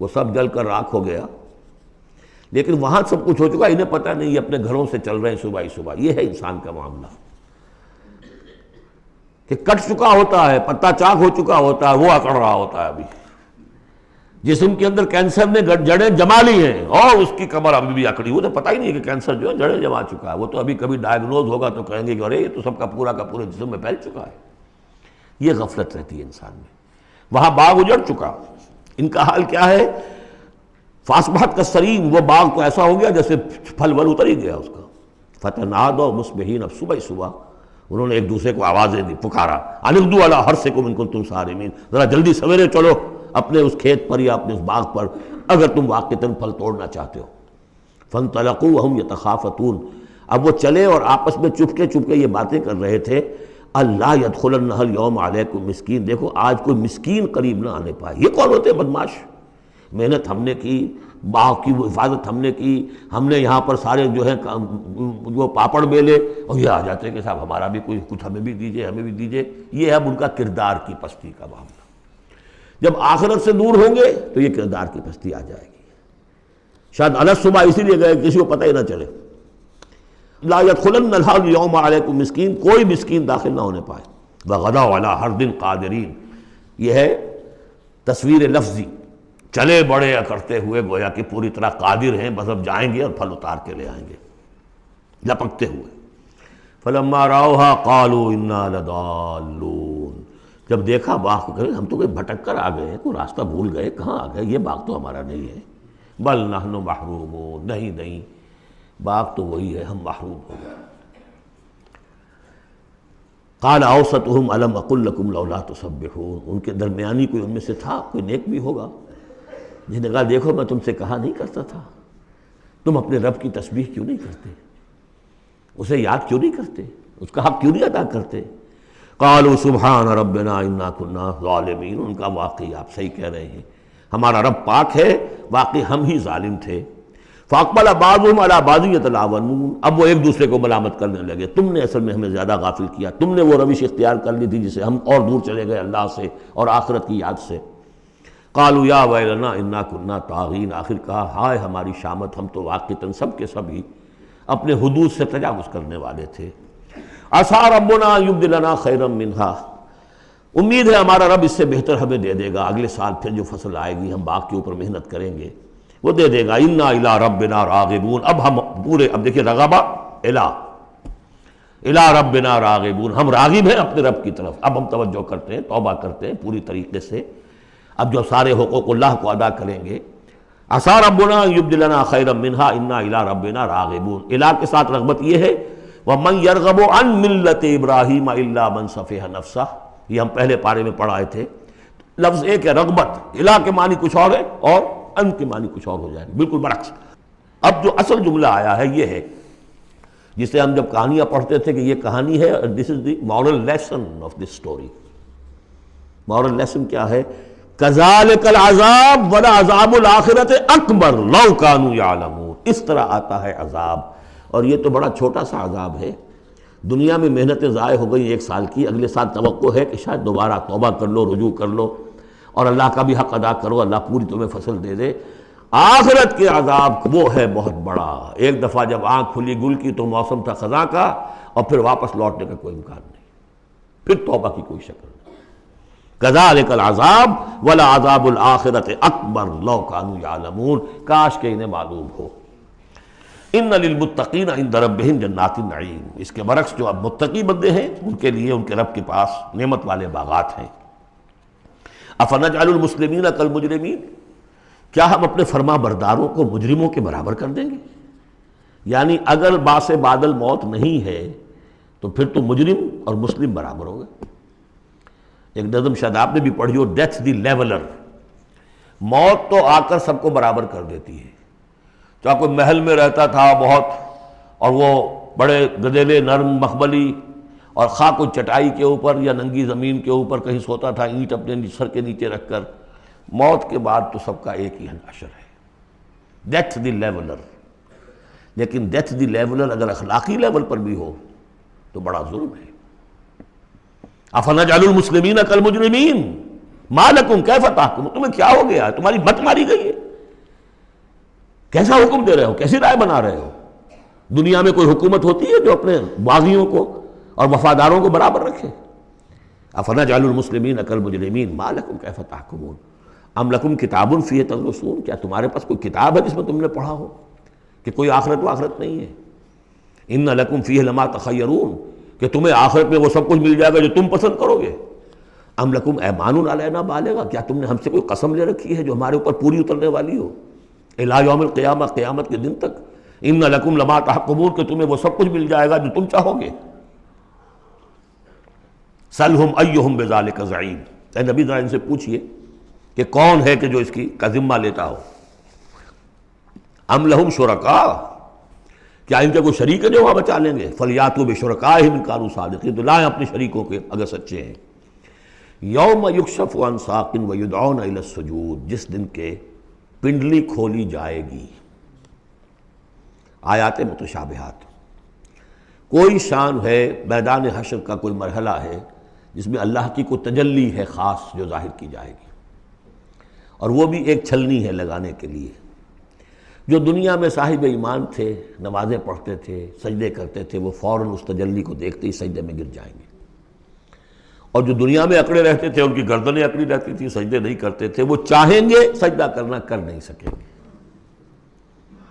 وہ سب جل کر راکھ ہو گیا۔ لیکن وہاں سب کچھ ہو چکا، انہیں پتہ نہیں، یہ اپنے گھروں سے چل رہے ہیں صبح ہی صبح۔ یہ ہے انسان کا معاملہ کہ کٹ چکا ہوتا ہے، پتا چاک ہو چکا ہوتا ہے، وہ اکڑ رہا ہوتا ہے۔ ابھی جسم کے اندر کینسر نے جڑیں جما لی ہیں اور اس کی کمر ابھی بھی اکڑی، وہ تو پتہ ہی نہیں کہ کینسر جو ہے جڑیں جما چکا ہے، وہ تو ابھی کبھی ڈائگنوز ہوگا تو کہیں گے کہ ارے یہ تو سب کا پورا جسم میں پھیل چکا ہے۔ یہ غفلت رہتی ہے انسان میں۔ وہاں باغ اجڑ چکا، ان کا حال کیا ہے؟ فاصبحت کالصریم، وہ باغ تو ایسا ہو گیا جیسے پھل ول اتر ہی گیا اس کا۔ فتنادوا مصبحین، اب صبح صبح انہوں نے ایک دوسرے کو آوازیں دی، پکارا، ان اغدوا علی حرثکم ان کنتم صارمین، ذرا جلدی سویرے چلو اپنے اس کھیت پر یا اپنے اس باغ پر اگر تم واقعتاً پھل توڑنا چاہتے ہو۔ فانطلقوا وہم یتخافتون، اب وہ چلے اور آپس میں چپکے چپکے یہ باتیں کر رہے تھے، اللہ یدخلنہ الیوم علیکم مسکین، دیکھو آج کوئی مسکین قریب نہ آنے پائے۔ یہ کون ہوتے ہیں بدماش؟ محنت ہم نے کی، باغ کی حفاظت ہم نے کی، ہم نے یہاں پر سارے جو ہے وہ پاپڑ بیلے، اور یہ آ جاتے ہیں کہ صاحب ہمارا بھی کوئی کچھ ہمیں بھی دیجئے، ہمیں بھی دیجئے۔ یہ ہے اب ان کا کردار کی پستی کا معاملہ۔ جب آخرت سے دور ہوں گے تو یہ کردار کی پستی آ جائے گی۔ شاید الگ صبح اسی لیے گئے کسی کو پتہ ہی نہ چلے۔ لا يدخلن اليوم علیکم مسکین، کوئی مسکین داخل نہ ہونے پائے۔ وغدوا علی حرد قادرین، یہ ہے تصویر لفظی، چلے بڑے کرتے ہوئے گویا کہ پوری طرح قادر ہیں، بس اب جائیں گے اور پھل اتار کے لے آئیں گے لپکتے ہوئے۔ فلما رأوها قالوا انا لضالون، جب دیکھا باغ کو کہ ہم تو کوئی بھٹک کر آ گئے، کوئی راستہ بھول گئے، کہاں آ گئے، یہ باغ تو ہمارا نہیں ہے۔ بل نحن محرومون، نہیں نہیں باغ تو وہی ہے، ہم محروم ہو گئے۔ قال اوسطهم الم اقل لكم لولا تسبحون، ان کے درمیانی کوئی ان میں سے تھا، کوئی نیک بھی ہوگا، جس نے کہا دیکھو میں تم سے کہا نہیں کرتا تھا، تم اپنے رب کی تسبیح کیوں نہیں کرتے، اسے یاد کیوں نہیں کرتے، اس کا حق کیوں نہیں ادا کرتے۔ قالوا سبحان ربنا انا كنا ظالمین، ان کا واقعی آپ صحیح کہہ رہے ہیں، ہمارا رب پاک ہے، واقعی ہم ہی ظالم تھے۔ فاقبل بعضهم على بعض يتلاونون، اب وہ ایک دوسرے کو ملامت کرنے لگے، تم نے اصل میں ہمیں زیادہ غافل کیا، تم نے وہ روش اختیار کر لی تھی جسے ہم اور دور چلے گئے اللہ سے اور آخرت کی یاد سے۔ قالوا یا ویلنا انا کنا طاغین، آخر کہا ہائے ہماری شامت، ہم تو واقعتاً سب کے سب ہی اپنے حدود سے تجاوز کرنے والے تھے۔ عسیٰ ربنا ان یبدلنا خیرا منہا، امید ہے ہمارا رب اس سے بہتر ہمیں دے دے گا، اگلے سال پھر جو فصل آئے گی ہم باغ کے اوپر محنت کریں گے وہ دے دے گا۔ انا الی ربنا راغبون، اب ہم پورے، اب دیکھیں رغبہ الی ربنا راغبون، ہم راغب ہیں اپنے رب کی طرف، اب ہم توجہ کرتے ہیں، توبہ کرتے ہیں پوری طریقے سے، اب جو سارے حقوق اللہ کو ادا کریں گے۔ عسیٰ ربنا ان یبدلنا خیرا منہا انا الی ربنا راغبون، الی کے ساتھ رغبت یہ ہے وَمَنْ يَرْغَبُ عَنْ مِلَّةِ إِبْرَاهِيمَ إِلَّا مَنْ سَفِهَ نَفْسَهُ، یہ ہم پہلے پارے میں پڑھ آئے تھے۔ لفظ ایک ہے رغبت، الا کے معنی کچھ اور ہے اور ان کے معنی کچھ اور ہو جائے، بالکل برعکس۔ اب جو اصل جملہ آیا ہے یہ ہے جسے ہم جب کہانیاں پڑھتے تھے کہ یہ کہانی ہے، this is the moral lesson of this story. Moral lesson کیا ہے؟ كَذَلِكَ الْعَذَابُ وَلَعَذَابُ الْآخِرَةِ أَكْبَرُ لَوْ كَانُوا يَعْلَمُونَ، اس طرح آتا ہے عذاب، اور یہ تو بڑا چھوٹا سا عذاب ہے۔ دنیا میں محنتیں ضائع ہو گئی ایک سال کی، اگلے سال توقع ہے کہ شاید دوبارہ توبہ کر لو، رجوع کر لو اور اللہ کا بھی حق ادا کرو، اللہ پوری تمہیں فصل دے دے۔ آخرت کے عذاب وہ ہے بہت بڑا، ایک دفعہ جب آنکھ کھلی گل کی تو موسم تھا خزاں کا، اور پھر واپس لوٹنے کا کوئی امکان نہیں، پھر توبہ کی کوئی شکل نہیں۔ کذالک العذاب ولعذاب الآخرۃ اکبر لو کانوا یعلمون، کاش کہ انہیں معلوم ہو۔ ان للمتقین عند ربہم جنات النعیم، اس کے برعکس جو اب متقی بندے ہیں ان کے لیے ان کے رب کے پاس نعمت والے باغات ہیں۔ افنجعل المسلمین کالمجرمین، کیا ہم اپنے فرما برداروں کو مجرموں کے برابر کر دیں گے؟ یعنی اگر باعث بادل موت نہیں ہے تو پھر تو مجرم اور مسلم برابر ہو گئے۔ ایک نظم شاید آپ نے بھی پڑھی ہو، ڈیتھ دی لیولر، موت تو آ کر سب کو برابر کر دیتی ہے۔ چاہے کوئی محل میں رہتا تھا بہت اور وہ بڑے گدیلے نرم مخملی، اور خواہ کوئی چٹائی کے اوپر یا ننگی زمین کے اوپر کہیں سوتا تھا اینٹ اپنے سر کے نیچے رکھ کر، موت کے بعد تو سب کا ایک ہی حشر ہے، ڈیتھ دی لیولر۔ لیکن ڈیتھ دی لیولر اگر اخلاقی لیول پر بھی ہو تو بڑا ظلم ہے۔ افنجعل المسلمین کالمجرمین ما لکم کیف تحکمون، تمہیں کیا ہو گیا ہے، تمہاری مت ماری گئی ہے، کیسا حکم دے رہے ہو، کیسی رائے بنا رہے ہو؟ دنیا میں کوئی حکومت ہوتی ہے جو اپنے باغیوں کو اور وفاداروں کو برابر رکھے؟ افنجعل المسلمین کالمجرمین ما لکم کیف تحکمون ام لکم کتاب فیہ تدرسون، کیا تمہارے پاس کوئی کتاب ہے جس میں تم نے پڑھا ہو کہ کوئی آخرت و آخرت نہیں ہے؟ ان لکم فیہ لما تخیرون، کہ تمہیں آخرت میں وہ سب کچھ مل جائے گا جو تم پسند کرو گے۔ ام لکم ایمان علینا بالغا، کیا تم نے ہم سے کوئی قسم لے رکھی ہے جو ہمارے اوپر پوری اترنے والی ہو الی یوم القیامہ، قیامت کے دن تک؟ ان لکم لما تحکمون، کہ تمہیں وہ سب کچھ مل جائے گا جو تم چاہو گے۔ سلہم ایہم بذالک زعیم، اے نبی ذرا ان سے پوچھئے کہ کون ہے کہ جو اس کی کا ذمہ لیتا ہو۔ ام لہم شرکاء، کیا ان کے کوئی شریک ہے جو وہاں بچا لیں گے؟ فلیاتوا بشرکائہم ان کانوا صادقین، تو لائیں اپنے شریکوں کے اگر سچے ہیں۔ یوم یکشف عن ساق ویدعون الی السجود، جس دن کے پنڈلی کھولی جائے گی۔ آیات متشابہات، کوئی شان ہے، میدان حشر کا کوئی مرحلہ ہے جس میں اللہ کی کوئی تجلی ہے خاص جو ظاہر کی جائے گی، اور وہ بھی ایک چھلنی ہے لگانے کے لیے۔ جو دنیا میں صاحب ایمان تھے، نمازیں پڑھتے تھے، سجدے کرتے تھے، وہ فوراً اس تجلی کو دیکھتے ہی سجدے میں گر جائیں گے، اور جو دنیا میں اکڑے رہتے تھے ان کی گردنیں اکڑی رہتی تھی، سجدے نہیں کرتے تھے، وہ چاہیں گے سجدہ کرنا کر نہیں سکیں گے،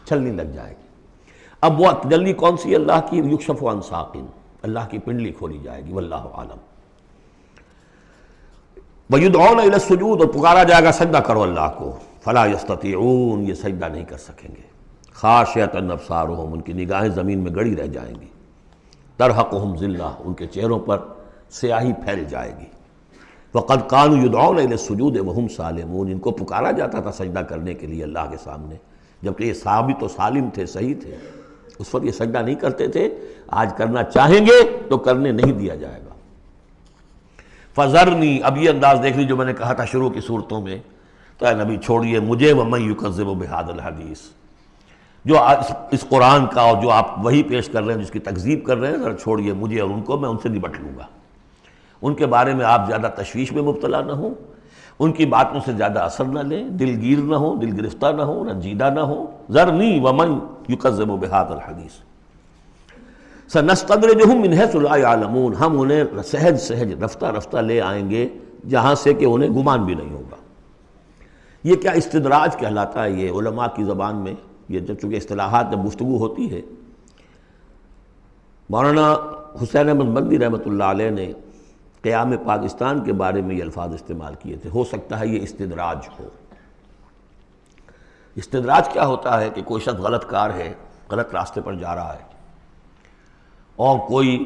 چھلنی لگ جائے گی۔ اب وہ تجلی کون سی؟ اللہ کی یکشف عن ساق، اللہ کی پنڈلی کھولی جائے گی، واللہ عالم۔ وَيُدْعَوْنَ إِلَى السُّجُودِ، اور پکارا جائے گا سجدہ کرو اللہ کو، فلا يستطيعون، یہ سجدہ نہیں کر سکیں گے۔ خاشعۃ ابصارهم، ان کی نگاہیں زمین میں گڑی رہ جائیں گی۔ ترہقهم ذلہ، ان کے چہروں پر سیاہی پھیل جائے گی۔ وقد كانوا يدعون الى السجود وهم سالمون، ان کو پکارا جاتا تھا سجدہ کرنے کے لیے اللہ کے سامنے، جبکہ یہ ثابت و سالم تھے، صحیح تھے، اس وقت یہ سجدہ نہیں کرتے تھے۔ آج کرنا چاہیں گے تو کرنے نہیں دیا جائے گا۔ فذرنی، اب یہ انداز دیکھ لی جو میں نے کہا تھا شروع کی صورتوں میں، تو اے نبی چھوڑیے مجھے، ومن یکذب بہذا الحدیث، جو اس قرآن کا اور جو آپ وہی پیش کر رہے ہیں جس کی تکذیب کر رہے ہیں، ذرا چھوڑیے مجھے اور ان کو، میں ان سے نبٹ لوں گا، ان کے بارے میں آپ زیادہ تشویش میں مبتلا نہ ہوں۔ ان کی باتوں سے زیادہ اثر نہ لیں، دلگیر نہ ہو، دل گرفتہ نہ ہو، رنجیدہ نہ ہو. ذرنی ومن یکذب بہذا الحدیث سنستدرجہم من حیث لا یعلمون، ہم انہیں سہج سہج رفتہ رفتہ لے آئیں گے جہاں سے کہ انہیں گمان بھی نہیں ہوگا. یہ کیا استدراج کہلاتا ہے یہ علماء کی زبان میں. یہ جب چونکہ اصطلاحات جب گفتگو ہوتی ہے، مولانا حسین احمد مدنی رحمۃ اللہ علیہ نے قیام پاکستان کے بارے میں یہ الفاظ استعمال کیے تھے. ہو سکتا ہے یہ استدراج ہو. استدراج کیا ہوتا ہے کہ کوئی شخص غلط کار ہے، غلط راستے پر جا رہا ہے، اور کوئی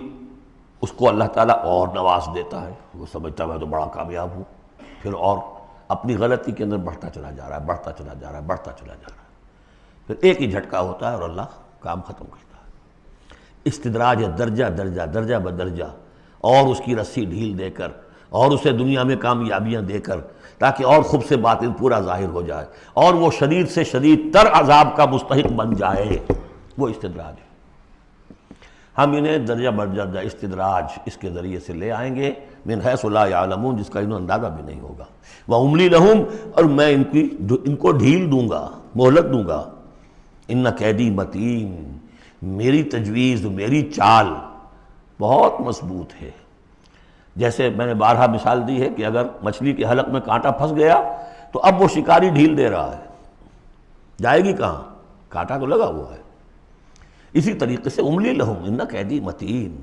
اس کو اللہ تعالیٰ اور نواز دیتا ہے، وہ سمجھتا ہے میں تو بڑا کامیاب ہوں، پھر اور اپنی غلطی کے اندر بڑھتا چلا جا رہا ہے، بڑھتا چلا جا رہا ہے، بڑھتا چلا جا رہا ہے، پھر ایک ہی جھٹکا ہوتا ہے اور اللہ کام ختم کرتا ہے. استدراج ہے درجہ درجہ، درجہ بدرجہ، اور اس کی رسی ڈھیل دے کر، اور اسے دنیا میں کامیابیاں دے کر، تاکہ اور خوب سے باطن پورا ظاہر ہو جائے اور وہ شدید سے شدید تر عذاب کا مستحق بن جائے. وہ استدراج ہے. ہم انہیں درجہ بدرجہ استدراج اس کے ذریعے سے لے آئیں گے من حیث لا یعلمون، جس کا انہیں اندازہ بھی نہیں ہوگا. وَأُمْلِي لَهُمْ، اور میں ان کو ڈھیل دوں گا، مہلت دوں گا. ان کیدی متین، میری تجویز، میری چال بہت مضبوط ہے. جیسے میں نے بارہا مثال دی ہے کہ اگر مچھلی کے حلق میں کانٹا پھنس گیا تو اب وہ شکاری ڈھیل دے رہا ہے، جائے گی کہاں؟ کانٹا تو لگا ہوا ہے. اسی طریقے سے املی لہم ان قیدی متین.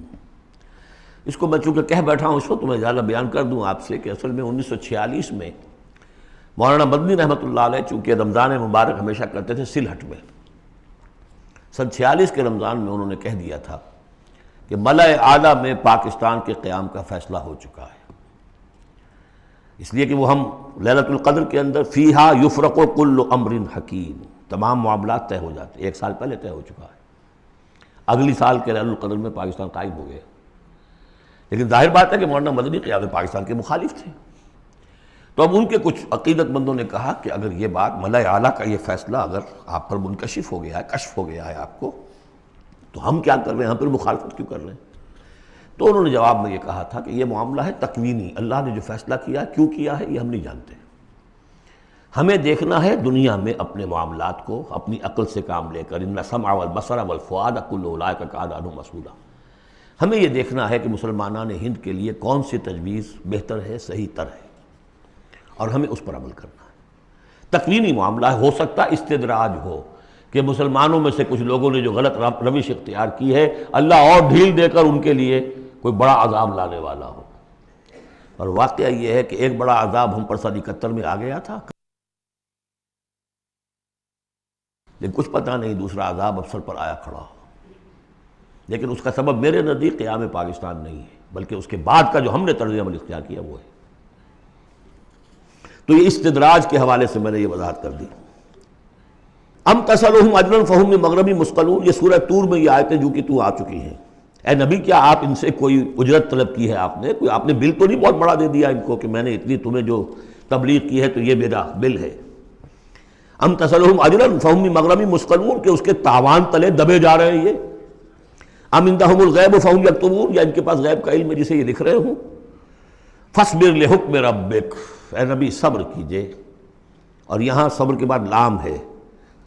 اس کو میں چونکہ کہہ بیٹھا ہوں اس وقت، تو میں زیادہ بیان کر دوں آپ سے کہ اصل میں 1946 میں مولانا مدنی رحمۃ اللہ علیہ چونکہ رمضان مبارک ہمیشہ کرتے تھے سلہٹ میں، سن 46 کے رمضان میں انہوں نے کہہ دیا تھا کہ ملأ اعلیٰ میں پاکستان کے قیام کا فیصلہ ہو چکا ہے. اس لیے کہ وہ ہم لیلۃ القدر کے اندر فیہا یفرق کل امر حکیم، تمام معاملات طے ہو جاتے، 1 سال پہلے طے ہو چکا ہے. اگلی سال کے لیلۃ القدر میں پاکستان قائم ہو گیا. لیکن ظاہر بات ہے کہ مولانا مدنی قیام پاکستان کے مخالف تھے. تو اب ان کے کچھ عقیدت مندوں نے کہا کہ اگر یہ بات ملأ اعلیٰ کا یہ فیصلہ اگر آپ پر منکشف ہو گیا ہے، کشف ہو گیا ہے آپ کو، تو ہم کیا کر رہے ہیں، ہم پھر مخالفت کیوں کر رہے ہیں؟ تو انہوں نے جواب میں یہ کہا تھا کہ یہ معاملہ ہے تکوینی، اللہ نے جو فیصلہ کیا ہے کیوں کیا ہے یہ ہم نہیں جانتے. ہمیں دیکھنا ہے دنیا میں اپنے معاملات کو اپنی عقل سے کام لے کر، ان السمع والبصر والفؤاد کل اولئک کان عنہ مسئولا. ہمیں یہ دیکھنا ہے کہ مسلمانان ہند کے لیے کون سی تجویز بہتر ہے، صحیح تر ہے، اور ہمیں اس پر عمل کرنا ہے. تکوینی معاملہ ہے، ہو سکتا استدراج ہو کہ مسلمانوں میں سے کچھ لوگوں نے جو غلط روش اختیار کی ہے اللہ اور ڈھیل دے کر ان کے لیے کوئی بڑا عذاب لانے والا ہو. اور واقعہ یہ ہے کہ ایک بڑا عذاب ہم پر سن 71 میں آ گیا تھا، لیکن کچھ پتہ نہیں دوسرا عذاب اب سر پر آیا کھڑا ہو. لیکن اس کا سبب میرے نزدیک قیام پاکستان نہیں ہے، بلکہ اس کے بعد کا جو ہم نے طرز عمل اختیار کیا وہ ہے. تو یہ استدراج کے حوالے سے میں نے یہ وضاحت کر دی. ام تسألہم اجرا فہم من مغرم مثقلون، یہ سورہ طور میں یہ آیتیں جو کہ تو آ چکی ہیں. اے نبی کیا آپ ان سے کوئی اجرت طلب کی ہے؟ آپ نے بل تو نہیں بہت بڑا دے دیا ان کو کہ میں نے اتنی تمہیں جو تبلیغ کی ہے تو یہ میرا بل ہے. ام تسألہم اجرا فہم من مغرم مثقلون، کہ اس کے تاوان تلے دبے جا رہے ہیں یہ. ام عندہم الغیب فہم یکتبون، یا ان کے پاس غیب کا علم ہے جسے یہ لکھ رہے ہوں. فاصبر لحکم ربک، اے نبی صبر کیجئے، اور یہاں صبر کے بعد لام ہے،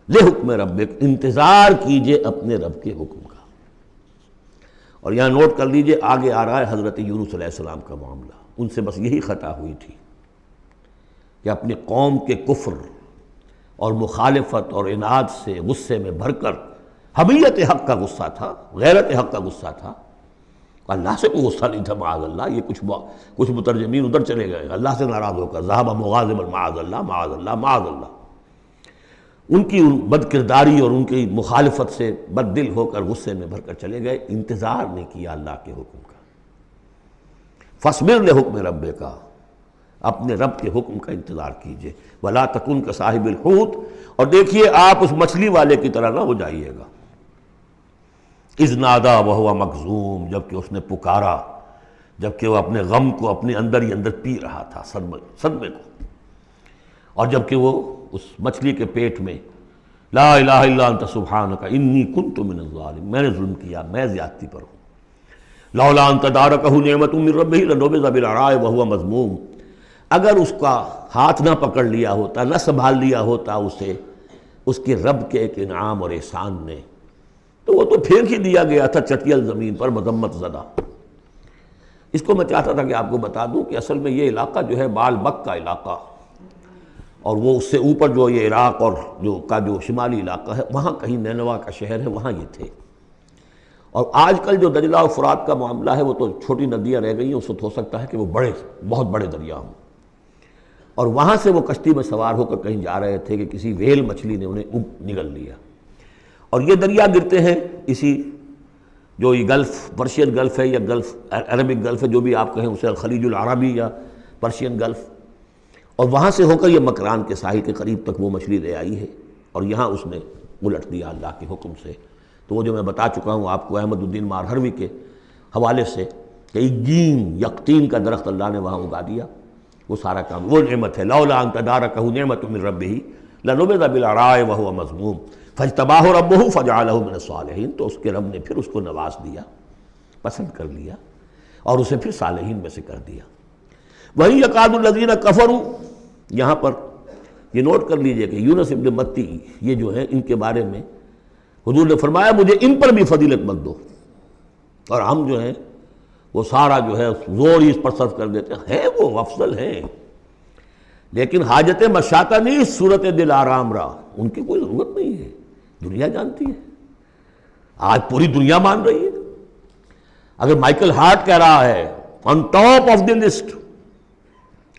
لحکم ربک، انتظار کیجئے اپنے رب کے حکم کا. اور یہاں نوٹ کر لیجئے آگے آ رہا ہے حضرت یونس علیہ السلام کا معاملہ. ان سے بس یہی خطا ہوئی تھی کہ اپنی قوم کے کفر اور مخالفت اور عناد سے غصے میں بھر کر، حمیت حق کا غصہ تھا، غیرت حق کا غصہ تھا. اللہ سے کوئی غصہ نہیں تھا معاذ اللہ. یہ کچھ مترجمین ادھر چلے گئے اللہ سے ناراض ہو کر، ذهب مغاضبا معاذ اللہ معاذ اللہ معاذ اللہ. ان کی بد کرداری اور ان کی مخالفت سے بد دل ہو کر غصے میں بھر کر چلے گئے، انتظار نہیں کیا اللہ کے حکم کا. فاصبر لحکم ربک، اپنے رب کے حکم کا انتظار کیجئے. ولا تکن کصاحب الحوت، اور دیکھیے آپ اس مچھلی والے کی طرح نہ ہو جائیے گا. اذ نادا وہو مکظوم، جبکہ اس نے پکارا جبکہ وہ اپنے غم کو اپنے اندر ہی اندر پی رہا تھا، صدمے کو. اور جبکہ وہ اس مچھلی کے پیٹ میں لا الہ الا انت سبحانک انی کنت من الظالمین، میں نے ظلم کیا، میں زیادتی پر ہوں. لولا ان تدارکہ نعمت من ربہ لنبذ بالعراء وہو مذموم، اگر اس کا ہاتھ نہ پکڑ لیا ہوتا، نہ سنبھال لیا ہوتا اسے اس کے رب کے ایک انعام اور احسان نے، تو وہ تو پھینک ہی دیا گیا تھا چٹیل زمین پر مذمت زدہ۔ اس کو میں چاہتا تھا کہ آپ کو بتا دوں کہ اصل میں یہ علاقہ جو ہے بال بک کا علاقہ، اور وہ اس سے اوپر جو یہ عراق اور جو شمالی علاقہ ہے، وہاں کہیں نینوا کا شہر ہے، وہاں یہ تھے۔ اور آج کل جو دجلہ و فرات کا معاملہ ہے وہ تو چھوٹی ندیاں رہ گئی ہیں، اس وقت ہو سکتا ہے کہ وہ بہت بڑے دریا ہوں۔ اور وہاں سے وہ کشتی میں سوار ہو کر کہیں جا رہے تھے کہ کسی ویل مچھلی نے انہیں نگل لیا، اور یہ دریا گرتے ہیں اسی جو یہ گلف، پرشین گلف ہے یا گلف عربک گلف ہے، جو بھی آپ کہیں اسے، خلیج العربی یا پرشین گلف، اور وہاں سے ہو کر یہ مکران کے ساحل کے قریب تک وہ مچھلی لے آئی ہے، اور یہاں اس نے الٹ دیا اللہ کے حکم سے۔ تو وہ جو میں بتا چکا ہوں آپ کو احمد الدین مارہروی کے حوالے سے کہ ایگین یقطین کا درخت اللہ نے وہاں اگا دیا، وہ سارا کام وہ نعمت ہے۔ لولا ان تدارکہ نعمت من ربہ لنبذ بالعراء وہو مذموم فاجتباہ ربہ فجعلہ من الصالحین۔ تو اس کے رب نے پھر اس کو نواز دیا، پسند کر لیا، اور اسے پھر صالحین میں سے کر دیا۔ وہی یکاد الذین کفروا، یہاں پر یہ نوٹ کر لیجئے کہ یونس ابن متی یہ جو ہیں ان کے بارے میں حضور نے فرمایا مجھے ان پر بھی فضیلت مت دو، اور ہم جو ہیں وہ سارا جو ہے زور ہی اس پر صرف کر دیتے ہیں، وہ افضل ہیں لیکن حاجت مشاطہ نہیں، صورت دل آرام را، ان کی کوئی ضرورت نہیں ہے، دنیا جانتی ہے، آج پوری دنیا مان رہی ہے۔ اگر مائیکل ہارٹ کہہ رہا ہے on top of the list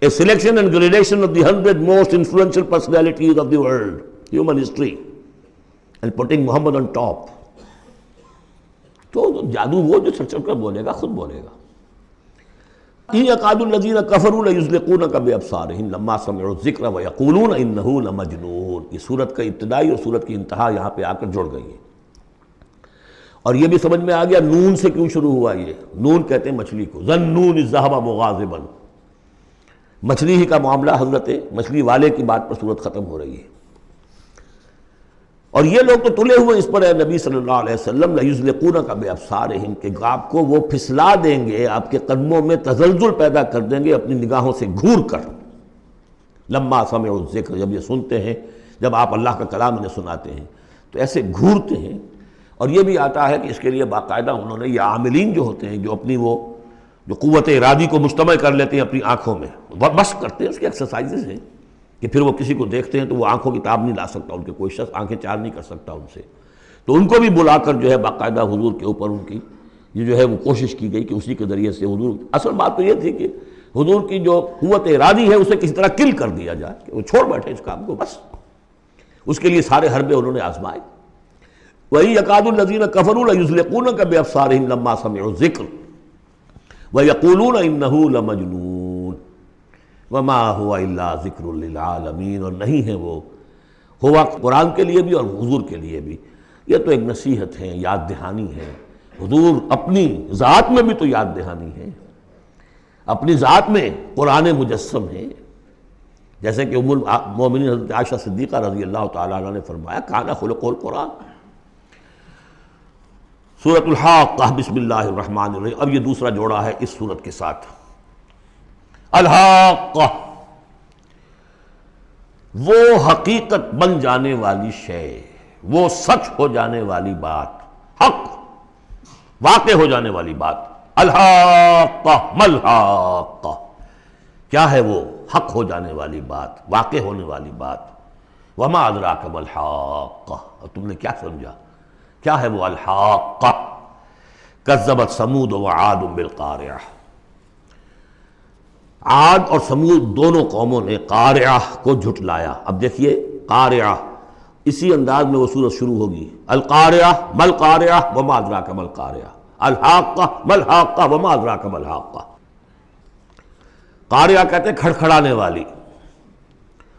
a selection and gradation of the 100 most influential personalities of the world, human history, and putting Muhammad on top، تو جادو وہ جو چل کر بولے گا خود بولے گا۔ إِن يَكَادُ الَّذِينَ كَفَرُوا لَيُزْلِقُونَكَ بِأَبْصَارِهِمْ لَمَّا سَمِعُوا الذِّكْرَ وَيَقُولُونَ إِنَّهُ لَمَجْنُونٌ۔ یہ سورت کا ابتدائی اور سورت کی انتہا یہاں پہ آ کر جڑ گئی ہے، اور یہ بھی سمجھ میں آ گیا نون سے کیوں شروع ہوا۔ یہ نون کہتے ہیں مچھلی کو، ظَنُّونِ الذَّهَبَ مُغَاضِبًا، مچھلی ہی کا معاملہ، حضرت مچھلی والے کی بات پر صورت ختم ہو رہی ہے۔ اور یہ لوگ تو تلے ہوئے اس پر ہے نبی صلی اللہ علیہ وسلم، لَيُزْلِقُونَكَ بِأَبْصَارِهِمْ، کہ آپ کو وہ پھسلا دیں گے، آپ کے قدموں میں تزلزل پیدا کر دیں گے اپنی نگاہوں سے گھور کر۔ لما سمعوا الذکر، جب یہ سنتے ہیں، جب آپ اللہ کا کلام انہیں سناتے ہیں تو ایسے گھورتے ہیں۔ اور یہ بھی آتا ہے کہ اس کے لیے باقاعدہ انہوں نے یہ عاملین جو ہوتے ہیں، جو اپنی وہ جو قوت ارادی کو مجتمع کر لیتے ہیں اپنی آنکھوں میں، مشق کرتے ہیں، اس کی ایکسرسائزز ہیں کہ پھر وہ کسی کو دیکھتے ہیں تو وہ آنکھوں کی تاب نہیں لا سکتا، ان کے کوئی شخص آنکھیں چار نہیں کر سکتا ان سے، تو ان کو بھی بلا کر جو ہے باقاعدہ حضور کے اوپر ان کی یہ جو ہے وہ کوشش کی گئی کہ اسی کے ذریعے سے حضور، اصل بات تو یہ تھی کہ حضور کی جو قوت ارادی ہے اسے کسی طرح کل کر دیا جائے، کہ وہ چھوڑ بیٹھے اس کام کو، بس اس کے لیے سارے حربے انہوں نے آزمائے۔ وَإِن يَكَادُ الَّذِينَ كَفَرُوا لَيُزْلِقُونَكَ بِأَبْصَارِهِمْ لَمَّا سَمِعُوا الذِّكْرَ وَيَقُولُونَ إِنَّهُ لَمَجْنُونٌ وَمَا هُوَ إِلَّا ذِكْرٌ لِّلْعَالَمِينَ، اور نہیں ہے وہ، ہوا قرآن کے لیے بھی اور حضور کے لیے بھی، یہ تو ایک نصیحت ہے، یاد دہانی ہے۔ حضور اپنی ذات میں بھی تو یاد دہانی ہے، اپنی ذات میں قرآن مجسم ہے، جیسے کہ ام المومنین حضرت عائشہ صدیقہ رضی اللہ تعالیٰ عنہ نے فرمایا کان خلق القرآن۔ سورۃ الحاقہ، بسم اللہ الرحمن الرحیم، اب یہ دوسرا جوڑا ہے اس سورت کے ساتھ۔ الحاقہ، وہ حقیقت بن جانے والی شے، وہ سچ ہو جانے والی بات، حق واقع ہو جانے والی بات۔ الحاقہ ملحاقہ، کیا ہے وہ حق ہو جانے والی بات، واقع ہونے والی بات۔ وما ادراک ملحاقہ، اور تم نے کیا سمجھا کیا ہے وہ الحاقہ؟ کذبت ثمود وعاد بالقارعہ، عاد اور سمود دونوں قوموں نے قارعہ کو جھٹلایا۔ اب دیکھیے قارعہ، اسی انداز میں وہ سورت شروع ہوگی، القارعہ ملقارعہ وما ادراک ملقارعہ، الحاقہ ملحاقہ وما ادراک ملحاقہ۔ قارعہ کہتے ہیں کھڑکھڑانے والی،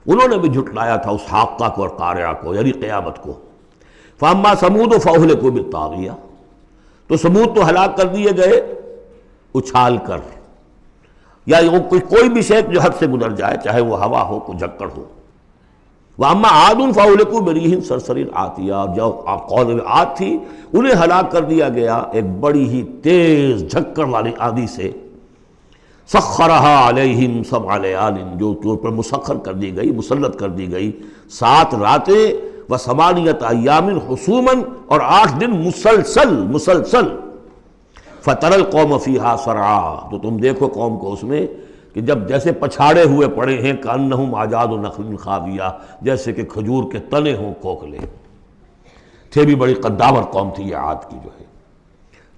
انہوں نے بھی جھٹلایا تھا اس حاقہ کو اور قارعہ کو، یعنی قیامت کو۔ فاما ثمود فاہلکوا بالطاغیہ، تو سمود تو ہلاک کر دیے گئے اچھال کر، یا کوئی بھی شے جو حد سے گزر جائے، چاہے وہ ہوا ہو کوئی جھکڑ ہو۔ واما عاد فاہلکوا بریح صرصر عاتیہ، جو قوم عاد تھی انہیں ہلاک کر دیا گیا ایک بڑی ہی تیز جھکڑ والی آندھی سے، سخرہا علیہم سبع لیال، جو ان پر مسخر کر دی گئی، مسلط کر دی گئی 7 راتیں، و8 ایام حسوما، اور 8 دن مسلسل فتر القوم فیہا صرعا، تو تم دیکھو قوم کو اس میں کہ جب جیسے پچھاڑے ہوئے پڑے ہیں، کأنہم اعجاز نخل خاویہ، جیسے کہ کھجور کے تنے ہوں کھوکھلے، تھے بھی بڑی قداور قوم تھی یہ عاد کی جو ہے،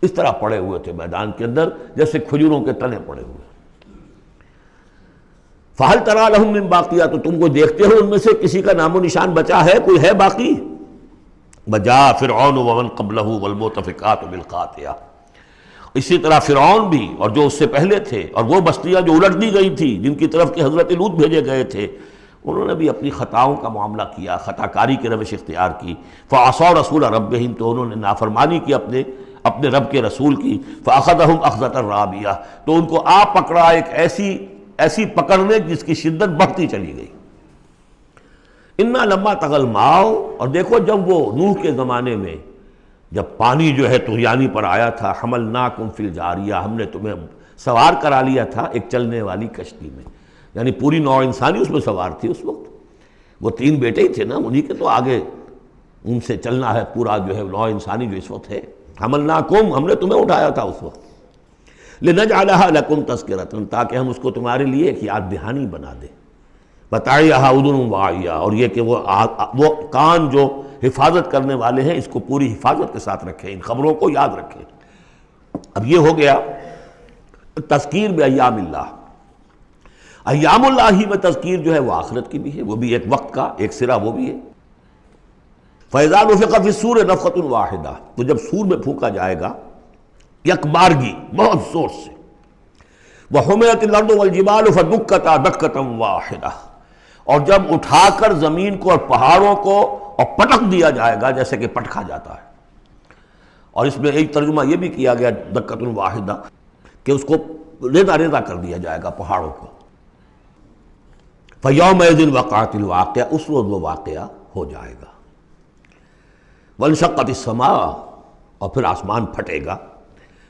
اس طرح پڑے ہوئے تھے میدان کے اندر جیسے کھجوروں کے تنے پڑے ہوئے۔ فَهَلْ تَرَىٰ لَهُم مِّن بَاقِيَةٍ، تو تم کو دیکھتے ہو ان میں سے کسی کا نام و نشان بچا ہے، کوئی ہے باقی؟ وَجَاءَ فِرْعَوْنُ وَمَن قَبْلَهُ وَالْمُؤْتَفِكَاتُ بِالْخَاطِئَةِ، اسی طرح فرعون بھی اور جو اس سے پہلے تھے، اور وہ بستیاں جو الٹ دی گئی تھی جن کی طرف کہ حضرت لوط بھیجے گئے تھے، انہوں نے بھی اپنی خطاؤں کا معاملہ کیا، خطا کاری کی روش اختیار کی۔ فَعَصَوْا رَسُولَ رَبِّهِمْ، تو انہوں نے نافرمانی کی اپنے رب کے رسول کی۔ فَأَخَذَهُمْ أَخْذَةً رَابِيَةً، تو ان کو پکڑا ایک ایسی پکڑنے جس کی شدت بڑھتی چلی گئی۔ اِنَّا لَمَّا طَغَى الْمَاءُ، اور دیکھو جب وہ نوح کے زمانے میں جب پانی جو ہے طغیانی پر آیا تھا، حملناکم فی الجاریہ، ہم نے تمہیں سوار کرا لیا تھا ایک چلنے والی کشتی میں، یعنی پوری نوع انسانی اس میں سوار تھی اس وقت، وہ 3 بیٹے ہی تھے نا، انہی کے تو آگے ان سے چلنا ہے پورا جو ہے نوع انسانی جو اس وقت ہے۔ حملناکم، ہم نے تمہیں اٹھایا تھا اس وقت، لنجعلها لکم تذکرۃ، تاکہ ہم اس کو تمہارے لیے ایک یاد دہانی بنا دیں، بتعیھا اذن واعیہ، اور یہ کہ وہ کان جو حفاظت کرنے والے ہیں اس کو پوری حفاظت کے ساتھ رکھیں، ان خبروں کو یاد رکھیں۔ اب یہ ہو گیا تذکیر بایام اللہ، ایام اللہ ہی میں تذکیر جو ہے وہ آخرت کی بھی ہے، وہ بھی ایک وقت کا ایک سرا وہ بھی ہے۔ فَإِذَا نُفِخَ فِي الصُّورِ نَفْخَةٌ وَاحِدَةٌ، تو جب سور میں پھونکا جائے گا یک بارگی بہت زور سے، وَحُمِلَتِ الْأَرْضُ وَالْجِبَالُ فَدُكَّتَا دَكَّةً وَاحِدَةً، اور جب اٹھا کر زمین کو اور پہاڑوں کو اور پٹک دیا جائے گا جیسے کہ پٹکا جاتا ہے۔ اور اس میں ایک ترجمہ یہ بھی کیا گیا دَكَّةٌ وَاحِدَةً کہ اس کو ریزہ ریزہ کر دیا جائے گا پہاڑوں کو۔ فَيَوْمَئِذٍ وَقَعَتِ الْوَاقِعَةُ، اس روز وہ واقعہ ہو جائے گا۔ وَانشَقَّتِ السَّمَاءُ، اور پھر آسمان پھٹے گا۔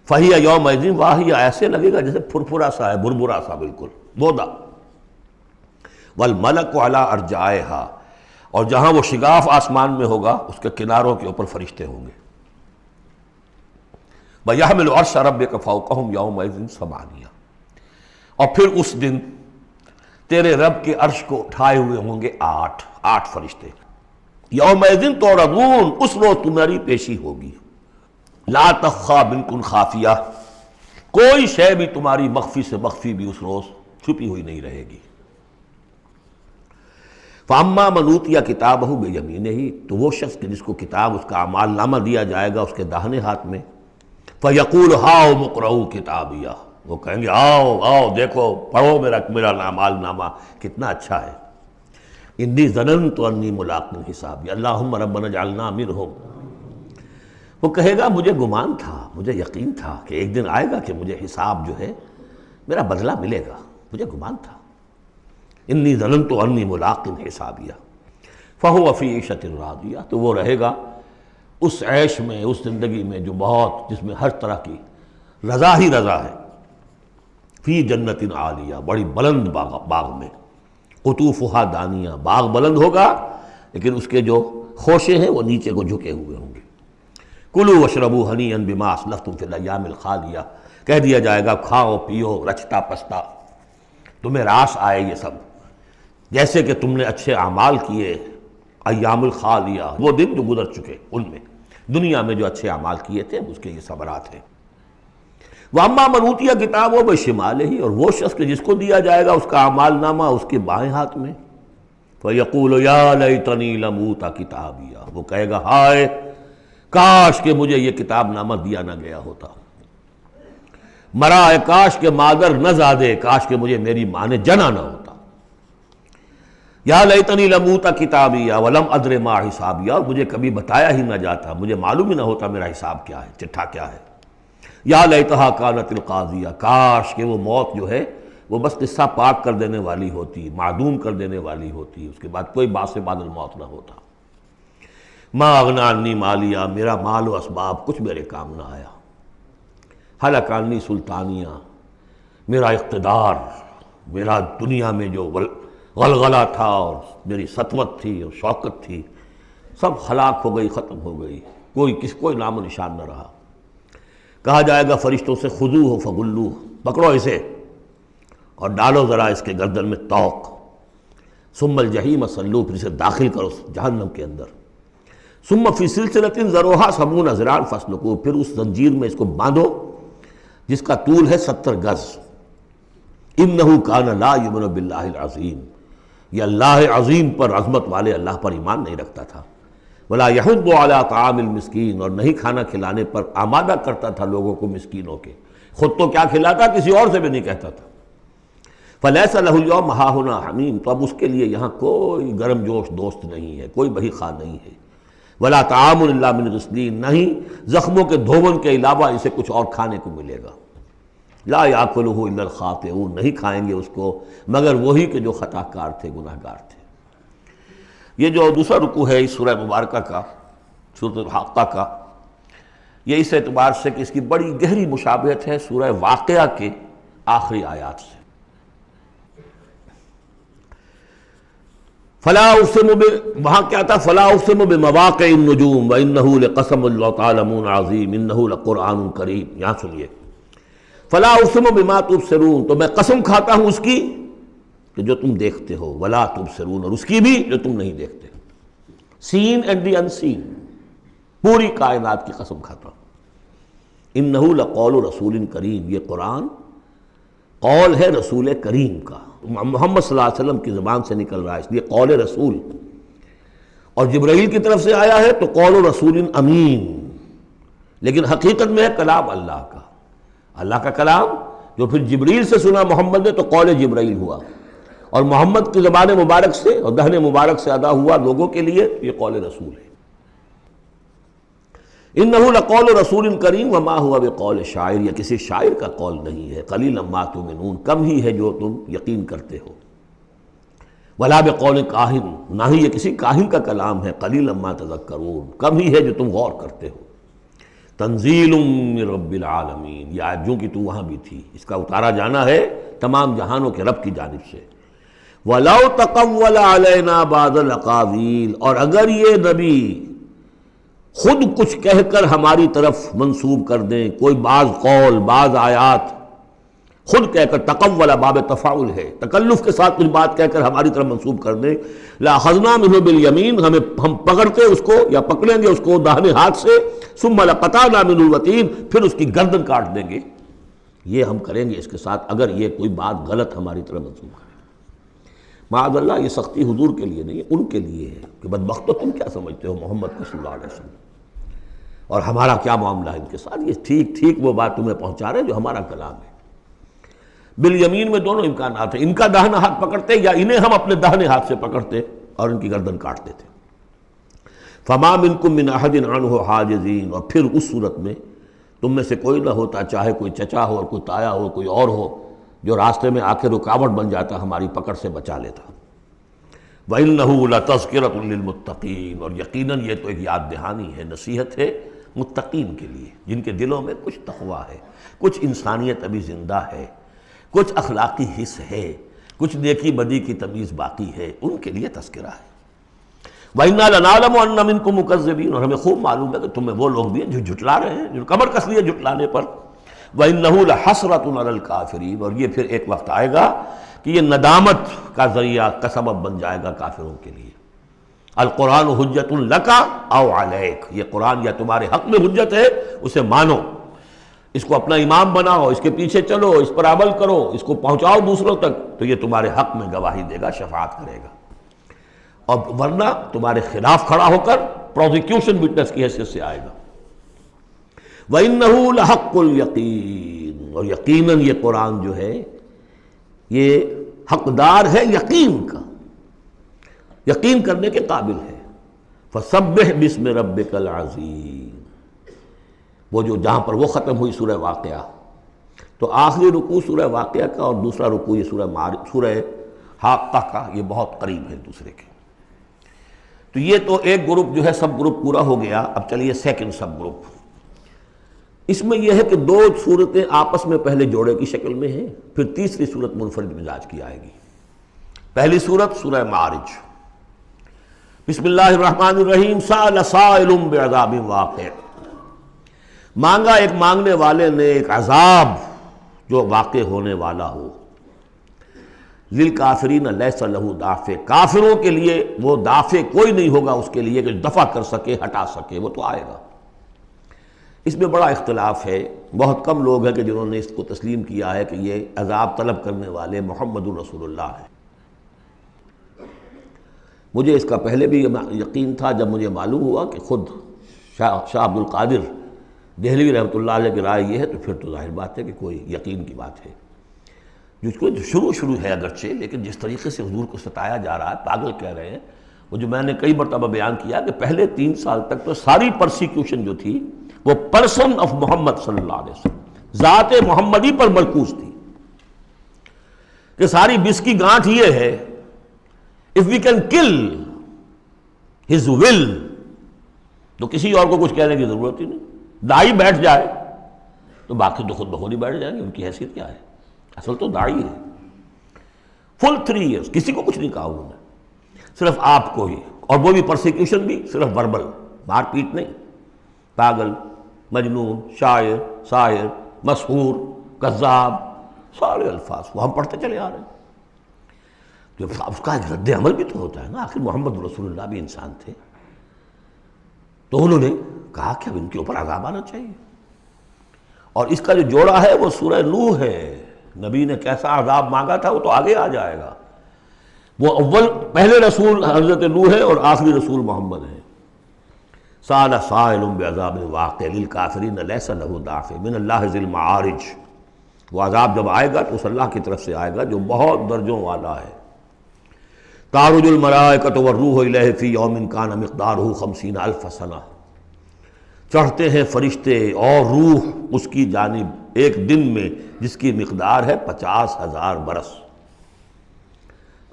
فَهِيَ يَوْمَئِذٍ وَاهِيَةٌ، ایسے لگے گا جیسے پھرپھرا سا ہے، بربرا سا بالکل بودا۔ وَالْمَلَكُ عَلَىٰ أَرْجَائِهَا، اور جہاں وہ شگاف آسمان میں ہوگا اس کے کناروں کے اوپر فرشتے ہوں گے۔ وَيَحْمِلُ عَرْشَ رَبِّكَ فَوْقَهُمْ يَوْمَئِذٍ ثَمَانِيَةٌ، اور پھر اس دن تیرے رب کے عرش کو اٹھائے ہوئے ہوں گے 8 فرشتے۔ یومئذ تعرضون، اس روز تمہاری پیشی ہوگی۔ لا تخفی منکم خافیہ، کوئی شے بھی تمہاری مخفی سے مخفی بھی اس روز چھپی ہوئی نہیں رہے گی۔ فاما من اوتی کتابہ بیمینہ، تو وہ شخص کہ جس کو کتاب اس کا اعمال نامہ دیا جائے گا اس کے داہنے ہاتھ میں، فیقول ہاؤم اقرؤوا کتابیہ، وہ کہیں گے آؤ دیکھو پڑھو میرا اعمال نامہ کتنا اچھا ہے۔ انی ظننت انی ملاق حسابی اللہم ربنا اجعلنا منہم، وہ کہے گا مجھے گمان تھا، مجھے یقین تھا کہ ایک دن آئے گا کہ مجھے حساب جو ہے میرا بدلہ ملے گا، مجھے گمان تھا۔ انی ظننت انی ملاق حسابیہ فہو فی عیشۃ راضیہ، تو وہ رہے گا اس عیش میں، اس زندگی میں جو بہت، جس میں ہر طرح کی رضا ہی رضا ہے۔ فی جنت عالیہ، بڑی بلند باغ میں، قطوفہا دانیہ، باغ بلند ہوگا لیکن اس کے جو خوشے ہیں وہ نیچے کو جھکے ہوئے ہوں گے۔ کلوا واشربوا ہنیئا بما اسلفتم فی الایام الخالیہ، کہہ دیا جائے گا کھاؤ پیو رچتا پستا، تمہیں راس آئے یہ سب، جیسے کہ تم نے اچھے اعمال کیے ایام الخالیہ، وہ دن جو گزر چکے ان میں، دنیا میں جو اچھے اعمال کیے تھے اس کے یہ ثمرات ہیں۔ وَأَمَّا مَنْ أُوتِیَ کِتَابَهُ بِشِمَالِهِ، اور وہ شخص کہ جس کو دیا جائے گا اس کا اعمال نامہ اس کے بائیں ہاتھ میں، فَيَقُولُ يَا لَيْتَنِي لَمْ أُوتَ کِتَابِیَهْ، وہ کہے گا ہائے کاش کہ مجھے یہ کتاب نامہ دیا نہ گیا ہوتا، مرا کاش کہ مادر نہ زادے، کاش کہ مجھے میری ماں نے جنا نہ ہوتا۔ یا لیتنی لم اوت کتابیہ ولم ادر ما حسابیہ، مجھے کبھی بتایا ہی نہ جاتا، مجھے معلوم ہی نہ ہوتا میرا حساب کیا ہے، چٹھا کیا ہے۔ یا لیتہا کانت القاضیہ، کاش کہ وہ موت جو ہے وہ بس قصہ پاک کر دینے والی ہوتی، معدوم کر دینے والی ہوتی، اس کے بعد کوئی باعث بعد الموت نہ ہوتا۔ ما اغنی عنی مالیہ، میرا مال و اسباب کچھ میرے کام نہ آیا۔ ہلک عنی سلطانیہ، میرا اقتدار، میرا دنیا میں جو غلغلہ تھا اور میری سطوت تھی اور شوکت تھی، سب ہلاک ہو گئی، ختم ہو گئی، کوئی نام و نشان نہ رہا۔ کہا جائے گا فرشتوں سے خذوہ فغلوہ، پکڑو اسے اور ڈالو ذرا اس کے گردن میں طوق، ثم الجحیم صلوہ، پھر اسے داخل کرو جہنم کے اندر، ثم فی سلسلۃ ذرعها 70 ذراعا فاسلکوہ، پھر اس زنجیر میں اس کو باندھو جس کا طول ہے 70 گز۔ انہ کان لا یؤمن باللہ العظیم، یہ اللہ عظیم پر، عظمت والے اللہ پر ایمان نہیں رکھتا تھا۔ ولا یحض علی طعام المسکین، اور نہیں کھانا کھلانے پر آمادہ کرتا تھا لوگوں کو مسکینوں کے، خود تو کیا کھلاتا کسی اور سے بھی نہیں کہتا تھا۔ فلیس لہ اليوم ہاہنا حمیم، تو اب اس کے لیے یہاں کوئی گرم جوش دوست نہیں ہے، کوئی بہی خواہ نہیں ہے۔ ولا طعام الا من غسلین، نہیں زخموں کے دھون کے علاوہ اسے کچھ اور کھانے کو ملے گا۔ لا یاکلہ الا الخاطئون، نہیں کھائیں گے اس کو مگر وہی کہ جو خطا کار تھے، گناہ گار تھے۔ یہ جو دوسرا رکوع ہے اس سورہ مبارکہ کا، سورۃ الحاقہ کا، یہ اس اعتبار سے کہ اس کی بڑی گہری مشابہت ہے سورہ واقعہ کے آخری آیات سے۔ فلا اقسم وہاں کیا تھا؟ فلا اقسم بمواقع النجوم وانہ لقسم لو تعلمون عظیم انہ لقرآن کریم۔ یہاں سنیے، فلا اقسم بما تبصرون، تو میں قسم کھاتا ہوں اس کی کہ جو تم دیکھتے ہو، ولا تبصرون، اور اس کی بھی جو تم نہیں دیکھتے، سین اینڈ دی ان سین، پوری کائنات کی قسم کھاتا ہوں۔ انہ لقول رسول کریم، یہ قرآن قول ہے رسول کریم کا، محمد صلی اللہ علیہ وسلم کی زبان سے نکل رہا ہے، اس لیے قول رسول، اور جبرائیل کی طرف سے آیا ہے تو قول رسول امین، لیکن حقیقت میں ہے کلام اللہ کا، اللہ کا کلام جو پھر جبریل سے سنا محمد نے تو قول جبرائیل ہوا، اور محمد کی زبان مبارک سے اور دہن مبارک سے ادا ہوا لوگوں کے لیے، یہ قول رسول ہے۔ انہ لقول رسول کریم وما هو بقول شاعر، یہ کسی شاعر کا قول نہیں ہے، قلیلا ما تؤمنون، کم ہی ہے جو تم یقین کرتے ہو، ولا بقول کاہن، نہ ہی یہ کسی کاہن کا کلام ہے، قلیلا ما تذکرون، کم ہی ہے جو تم غور کرتے ہو۔ تنزیل من رب العالمین، یہ آیت جو کہ تو وہاں بھی تھی، اس کا اتارا جانا ہے تمام جہانوں کے رب کی جانب سے۔ وَلَوْ تَقَوَّلَ عَلَيْنَا بَعْضَ الْأَقَاوِيلِ، اور اگر یہ نبی خود کچھ کہہ کر ہماری طرف منسوب کر دیں، کوئی بعض قول، بعض آیات خود کہہ کر، تقول باب تفاعل ہے، تکلف کے ساتھ کچھ بات کہہ کر ہماری طرف منسوب کر دیں، لَأَخَذْنَا مِنْهُ بِالْيَمِينِ، ہم پکڑتے اس کو یا پکڑیں گے اس کو داہنے ہاتھ سے، ثُمَّ لَقَطَعْنَا مِنْهُ الْوَتِينَ، پھر اس کی گردن کاٹ دیں گے۔ یہ ہم کریں گے اس کے ساتھ اگر یہ کوئی بات غلط ہماری طرف منسوب کرے۔ معاذ اللہ، یہ سختی حضور کے لیے نہیں ہے، ان کے لیے ہے کہ بدبختو تم کیا سمجھتے ہو محمد صلی اللہ علیہ وسلم، اور ہمارا کیا معاملہ ہے ان کے ساتھ، یہ ٹھیک ٹھیک وہ بات تمہیں پہنچا رہے جو ہمارا کلام ہے۔ بالیمین میں دونوں امکانات ہیں، ان کا داہنا ہاتھ پکڑتے یا انہیں ہم اپنے داہنے ہاتھ سے پکڑتے اور ان کی گردن کاٹ دیتے۔ فما منکم من احد عنہ حاجزین، اور پھر اس صورت میں تم میں سے کوئی نہ ہوتا، چاہے کوئی چچا ہو اور کوئی تایا ہو، کوئی اور ہو، جو راستے میں آ کے رکاوٹ بن جاتا، ہماری پکڑ سے بچا لیتا۔ وَإِنَّهُ لَتَذْكِرَةٌ لِّلْمُتَّقِينَ، اور یقیناً یہ تو ایک یاد دہانی ہے، نصیحت ہے متقین کے لیے، جن کے دلوں میں کچھ تقویٰ ہے، کچھ انسانیت ابھی زندہ ہے، کچھ اخلاقی حس ہے، کچھ نیکی بدی کی تمیز باقی ہے، ان کے لیے تذکرہ ہے۔ وَإِنَّا لَنَعْلَمُ أَنَّ مِنْكُم مُّكَذِّبِينَ، اور ہمیں خوب معلوم ہے کہ تمہیں وہ لوگ بھی ہیں جو جھٹلا رہے ہیں، جو کمر کس لیے جھٹلانے پر۔ وَإِنَّهُ لَحَسْرَةٌ عَلَى الْكَافِرِينَ، اور یہ پھر ایک وقت آئے گا کہ یہ ندامت کا ذریعہ کا سبب بن جائے گا کافروں کے لیے۔ القرآن حجت لک او علیک، یہ قرآن یا تمہارے حق میں حجت ہے، اسے مانو، اس کو اپنا امام بناؤ، اس کے پیچھے چلو، اس پر عمل کرو، اس کو پہنچاؤ دوسروں تک، تو یہ تمہارے حق میں گواہی دے گا، شفاعت کرے گا، اور ورنہ تمہارے خلاف کھڑا ہو کر پروزیکیوشن وٹنس کی حیثیت سے آئے گا۔ وَإِنَّهُ لَحَقُّ الْيَقِينِ، اور یقیناً یہ قرآن جو ہے یہ حقدار ہے یقین کا، یقین کرنے کے قابل ہے۔ فَسَبِّحْ بِاسْمِ رَبِّكَ الْعَظِيمِ، وہ جو جہاں پر وہ ختم ہوئی سورہ واقعہ، تو آخری رکوع سورہ واقعہ کا اور دوسرا رکوع یہ سورہ حاقہ کا، یہ بہت قریب ہے دوسرے کے۔ تو یہ تو ایک گروپ جو ہے سب گروپ پورا ہو گیا، اب چلیے سیکنڈ سب گروپ۔ اس میں یہ ہے کہ دو صورتیں آپس میں پہلے جوڑے کی شکل میں ہیں، پھر تیسری صورت منفرد مزاج کی آئے گی۔ پہلی صورت سورہ معارج، بسم اللہ الرحمن الرحیم، سأل سائل بعذاب واقع، مانگا ایک مانگنے والے نے ایک عذاب جو واقع ہونے والا ہو۔ للکافرین لیس لہ دافع، کافروں کے لیے وہ دافع کوئی نہیں ہوگا اس کے لیے کہ دفع کر سکے، ہٹا سکے، وہ تو آئے گا۔ اس میں بڑا اختلاف ہے، بہت کم لوگ ہیں کہ جنہوں نے اس کو تسلیم کیا ہے کہ یہ عذاب طلب کرنے والے محمد رسول اللہ ہیں۔ مجھے اس کا پہلے بھی یقین تھا، جب مجھے معلوم ہوا کہ خود شاہ عبد القادر دہلوی رحمۃ اللہ علیہ کی رائے یہ ہے، تو پھر تو ظاہر بات ہے کہ کوئی یقین کی بات ہے، جس کو شروع ہے اگرچہ، لیکن جس طریقے سے حضور کو ستایا جا رہا ہے، پاگل کہہ رہے ہیں، وہ جو میں نے کئی مرتبہ بیان کیا کہ پہلے 3 سال تک تو ساری پرسیکیوشن جو تھی وہ پرسن آف محمد صلی اللہ علیہ وسلم، ذات محمدی پر مرکوز تھی، کہ ساری بس کی گانٹھ یہ ہے if we can kill his will تو کسی اور کو کچھ کہنے کی ضرورت ہی نہیں، داعی بیٹھ جائے تو باقی تو خود بخود ہی بیٹھ جائیں گے، ان کی حیثیت کیا ہے، اصل تو داعی ہے۔ فل 3 ایئرس کسی کو کچھ نہیں کہا انہوں نے، صرف آپ کو ہی، اور وہ بھی پرسیکیوشن بھی صرف وربل، مار پیٹ نہیں، پاگل، مجنون، شاعر، ساحر، مسحور، کذاب، سارے الفاظ وہ ہم پڑھتے چلے آ رہے ہیں۔ جو اس کا ایک رد عمل بھی تو ہوتا ہے نا، آخر محمد رسول اللہ بھی انسان تھے، تو انہوں نے کہا کہ اب ان کے اوپر عذاب آنا چاہیے، اور اس کا جو جوڑا ہے وہ سورہ نوح ہے۔ نبی نے کیسا عذاب مانگا تھا وہ تو آگے آ جائے گا، وہ پہلے رسول حضرت نوح ہے اور آخری رسول محمد ہے۔ سأل سائل بعذاب واقع للکافرین لیس لہ دافع من اللہ ذی المعارج، وہ عذاب جب آئے گا تو اس اللہ کی طرف سے آئے گا جو بہت درجوں والا ہے۔ تعرج الملائکۃ والروح الیہ فی یوم کان مقدارہ 50,000 سنہ، چڑھتے ہیں فرشتے اور روح اس کی جانب ایک دن میں جس کی مقدار ہے 50,000 برس۔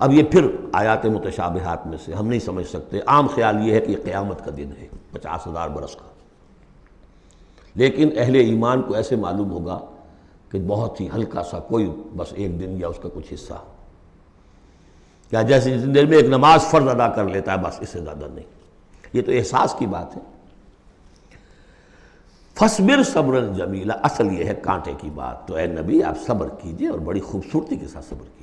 اب یہ پھر آیات متشابہات میں سے ہم نہیں سمجھ سکتے، عام خیال یہ ہے کہ یہ قیامت کا دن ہے 50,000 برس کا، لیکن اہل ایمان کو ایسے معلوم ہوگا کہ بہت ہی ہلکا سا، کوئی بس ایک دن یا اس کا کچھ حصہ، کیا جیسے جتنی دیر میں ایک نماز فرض ادا کر لیتا ہے بس، اس سے زیادہ نہیں۔ یہ تو احساس کی بات ہے۔ فَاصْبِرْ صَبْرًا جَمِيلًا، اصل یہ ہے کانٹے کی بات، تو اے نبی آپ صبر کیجئے اور بڑی خوبصورتی کے ساتھ صبر کیجئے۔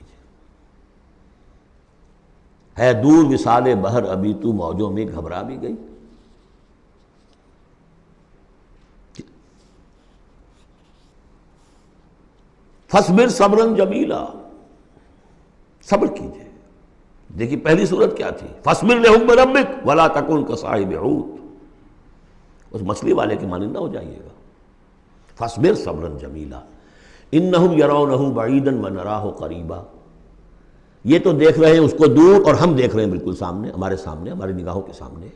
ہے دور وصال بحر ابھی تو موجوں میں گھبرا بھی گئی، فَاصْبِرْ صَبْرًا جَمِيلًا، صبر کیجئے۔ دیکھیے پہلی صورت کیا تھی، فَاصْبِرْ لِحُکْمِ رَبِّكَ وَلَا تَكُنْ كَصَاحِبِ حوت، اس مچھلی والے کے مانند نہ ہو جائیے گا۔ فَاصْبِرْ صَبْرًا جَمِيلًا إِنَّهُمْ يَرَوْنَهُ بَعِيدًا وَنَرَاهُ قَرِيبًا، یہ تو دیکھ رہے ہیں اس کو دور اور ہم دیکھ رہے ہیں بالکل سامنے، ہمارے سامنے، ہماری نگاہوں کے سامنے۔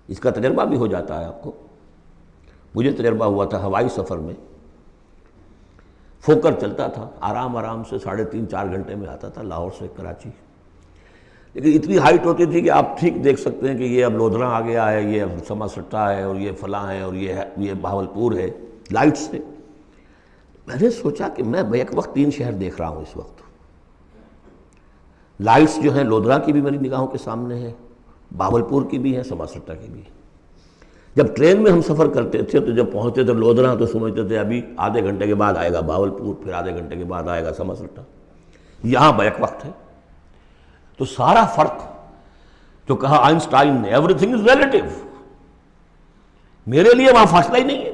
اس کا تجربہ بھی ہو جاتا ہے آپ کو، مجھے تجربہ ہوا تھا ہوائی سفر میں، فوکر چلتا تھا، آرام آرام سے 3.5-4 گھنٹے میں آتا تھا لاہور سے کراچی، لیکن اتنی ہائٹ ہوتی تھی کہ آپ ٹھیک دیکھ سکتے ہیں کہ یہ اب لودھراں آ گیا ہے، یہ اب سما سٹا ہے، اور یہ فلاں ہے، اور یہ بہاولپور ہے، لائٹ سے۔ میں نے سوچا کہ میں بیک وقت 3 شہر دیکھ رہا ہوں اس وقت، لائٹس جو ہیں لودھراں کی بھی میری نگاہوں کے سامنے ہے، بہاولپور کی بھی ہے، سما سٹا کی بھی ہے۔ جب ٹرین میں ہم سفر کرتے تھے تو جب پہنچتے تھے لودھراں تو سمجھتے تھے ابھی آدھے گھنٹے کے بعد آئے گا بہاولپور، پھر آدھے گھنٹے کے بعد آئے گا سما سٹا، یہاں بیک وقت ہے۔ تو سارا فرق جو کہا آئنسٹائن نے، ایوری تھنگ از ریلیٹیو، میرے لیے وہاں فاصلہ ہی نہیں ہے،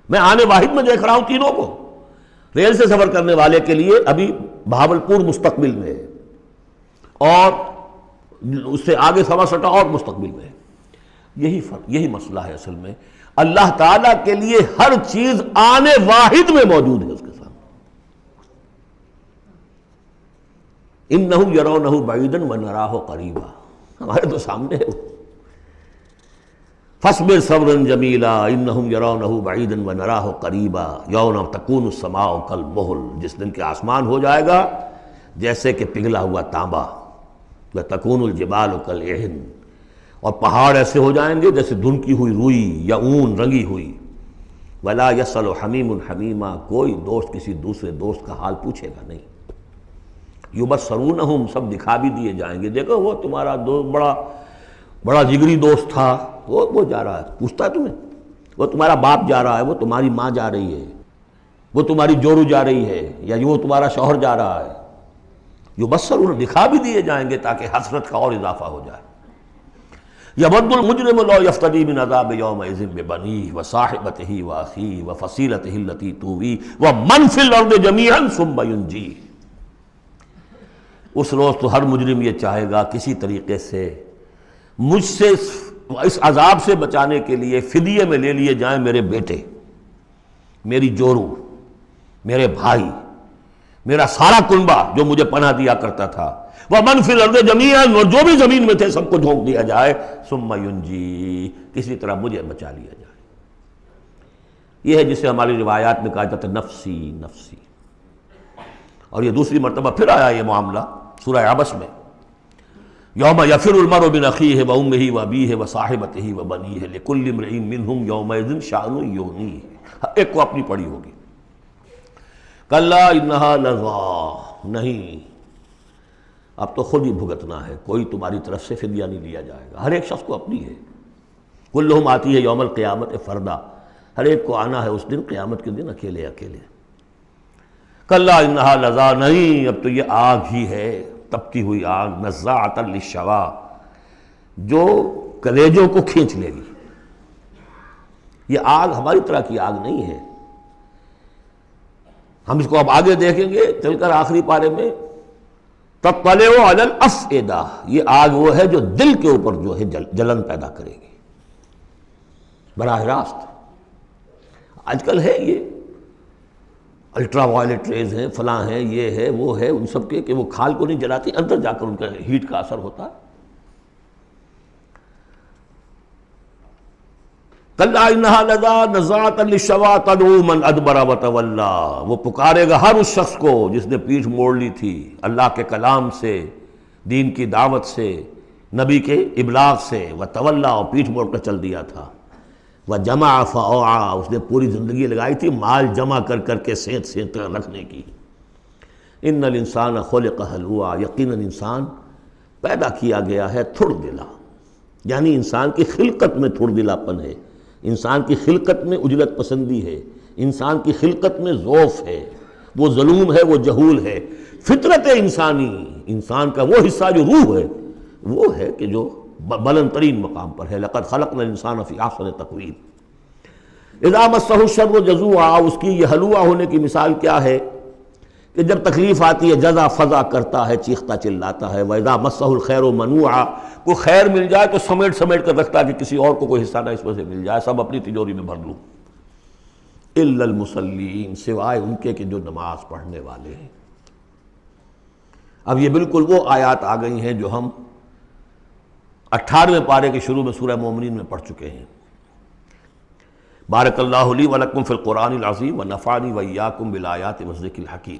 میں آنے واحد میں دیکھ رہا ہوں تینوں کو۔ ریل سے سفر کرنے والے کے لیے ابھی بہاولپور مستقبل میں ہے، اور اس سے آگے سما سٹا اور مستقبل میں ہے۔ یہی فرق، یہی مسئلہ ہے اصل میں، اللہ تعالیٰ کے لیے ہر چیز آنے واحد میں موجود ہے اس کے سامنے۔ اِنَّهُمْ يَرَوْنَهُ بَعِيدًا وَنَرَاهُ قَرِيبًا، ہمارے تو سامنے ہے وہ۔ فَاصْبِرْ صَبْرًا جَمِيلًا إِنَّهُمْ يَرَوْنَهُ بَعِيدًا وَنَرَاهُ قَرِيبًا يَوْمَ تَكُونُ السَّمَاءُ كَالْمُهْلِ، جس دن کے آسمان ہو جائے گا جیسے کہ پگھلا ہوا تانبا، وَتَكُونُ الْجِبَالُ كَالْعِهْنِ، اور پہاڑ ایسے ہو جائیں گے جیسے دھن کی ہوئی روئی یا اون رنگی ہوئی۔ ولا یسأل حمیم حمیما، کوئی دوست کسی دوسرے دوست کا حال پوچھے گا نہیں. یبصرونہم، سب دکھا بھی دیے جائیں گے، دیکھو وہ تمہارا دوست بڑا جگری دوست تھا، وہ جا رہا ہے، پوچھتا ہے تمہیں، وہ تمہارا باپ جا رہا ہے، وہ تمہاری ماں جا رہی ہے، وہ تمہاری جورو جا رہی ہے، یا وہ تمہارا شوہر جا رہا ہے. یبصرون، دکھا بھی دیے جائیں گے تاکہ حسرت کا اور اضافہ ہو جائے. یود المجرم لو یفتدی من عذاب یومئذ ببنیہ وصاحبتہ واخیہ وفصیلتہ التی تؤویہ ومن فی الارض جمیعا ثم ینجیہ. اس روز تو ہر مجرم یہ چاہے گا کسی طریقے سے مجھ سے اس عذاب سے بچانے کے لیے فدیے میں لے لیے جائیں میرے بیٹے، میری جورو، میرے بھائی، میرا سارا کنبہ جو مجھے پناہ دیا کرتا تھا. وَمَنْ فِي الْأَرْضِ جَمِيعًا، اور جو بھی زمین میں تھے سب کو جھونک دیا جائے. ثُمَّ يُنْجِي، کسی طرح مجھے بچا لیا جائے. یہ ہے جسے ہماری روایات میں کہا جاتا ہے نفسی نفسی. اور یہ دوسری مرتبہ پھر آیا یہ معاملہ سورہ عبس میں، یوم یفر المرء من اخیہ وامہ وابیہ وصاحبتہ وبنیہ لکل امرئ منہم یومئذ شأن یغنیہ. ایک کو اپنی پڑی ہوگی. کلا انہا لظیٰ، نہیں، اب تو خود ہی بھگتنا ہے، کوئی تمہاری طرف سے فدیہ نہیں لیا جائے گا. ہر ایک شخص کو اپنی ہے. کلہم آتی ہے یوم القیامت فردا، ہر ایک کو آنا ہے اس دن، قیامت کے دن اکیلے اکیلے. کلا انہا لظیٰ، نہیں، اب تو یہ آگ ہی ہے، تپتی ہوئی آگ، نزاعۃ للشویٰ، جو کلیجوں کو کھینچ لے گی. یہ آگ ہماری طرح کی آگ نہیں ہے. ہم اس کو اب آگے دیکھیں گے چل کر آخری پارے میں. تطلع علی الافئدہ، یہ آگ وہ ہے جو دل کے اوپر جو ہے جلن پیدا کرے گی براہ راست. آج کل ہے یہ الٹرا وائلٹ ریز ہیں، فلاں ہیں، یہ ہے وہ ہے، ان سب کے کہ وہ کھال کو نہیں جلاتی، اندر جا کر ان کا ہیٹ کا اثر ہوتا ہے. کلا انہا لظیٰ نزاعۃ للشویٰ تدعو من ادبر وتولی، وہ پکارے گا ہر اس شخص کو جس نے پیٹھ موڑ لی تھی اللہ کے کلام سے، دین کی دعوت سے، نبی کے ابلاغ سے، وتولی، اور پیٹھ موڑ کر چل دیا تھا. وجمع فاوعیٰ، اس نے پوری زندگی لگائی تھی مال جمع کر کر کے سینت سینت رکھنے کی. ان الانسان خلق ہلوعا، یقیناً انسان پیدا کیا گیا ہے تھڑ دلا، یعنی انسان کی خلقت میں تھڑ دلاپن ہے، انسان کی خلقت میں عجلت پسندی ہے، انسان کی خلقت میں ضعف ہے، وہ ظلوم ہے، وہ جہول ہے. فطرت انسانی، انسان کا وہ حصہ جو روح ہے وہ ہے کہ جو بلند ترین مقام پر ہے. لقد خلقنا الانسان فی احسن تقویم. اذا مسہ الشر جزوعا، اس کی یہ ہلوعا ہونے کی مثال کیا ہے کہ جب تکلیف آتی ہے جزا فضا کرتا ہے، چیختا چلاتا ہے. وَإِذَا مَسَّهُ الْخَيْرُ مَنُوعًا، کوئی خیر مل جائے تو سمیٹ سمیٹ کر رکھتا ہے کہ کسی اور کو کوئی حصہ نہ اس میں سے مل جائے، سب اپنی تجوری میں بھر لوں. إِلَّا الْمُصَلِّينَ، سوائے ان کے کہ جو نماز پڑھنے والے ہیں. اب یہ بالکل وہ آیات آ گئی ہیں جو ہم 18ویں پارے کے شروع میں سورہ مومنین میں پڑھ چکے ہیں. بارک اللہ لی ولکم فی القرآن العظیم ونفعنی وإیاکم بالآیات والذکر الحکیم.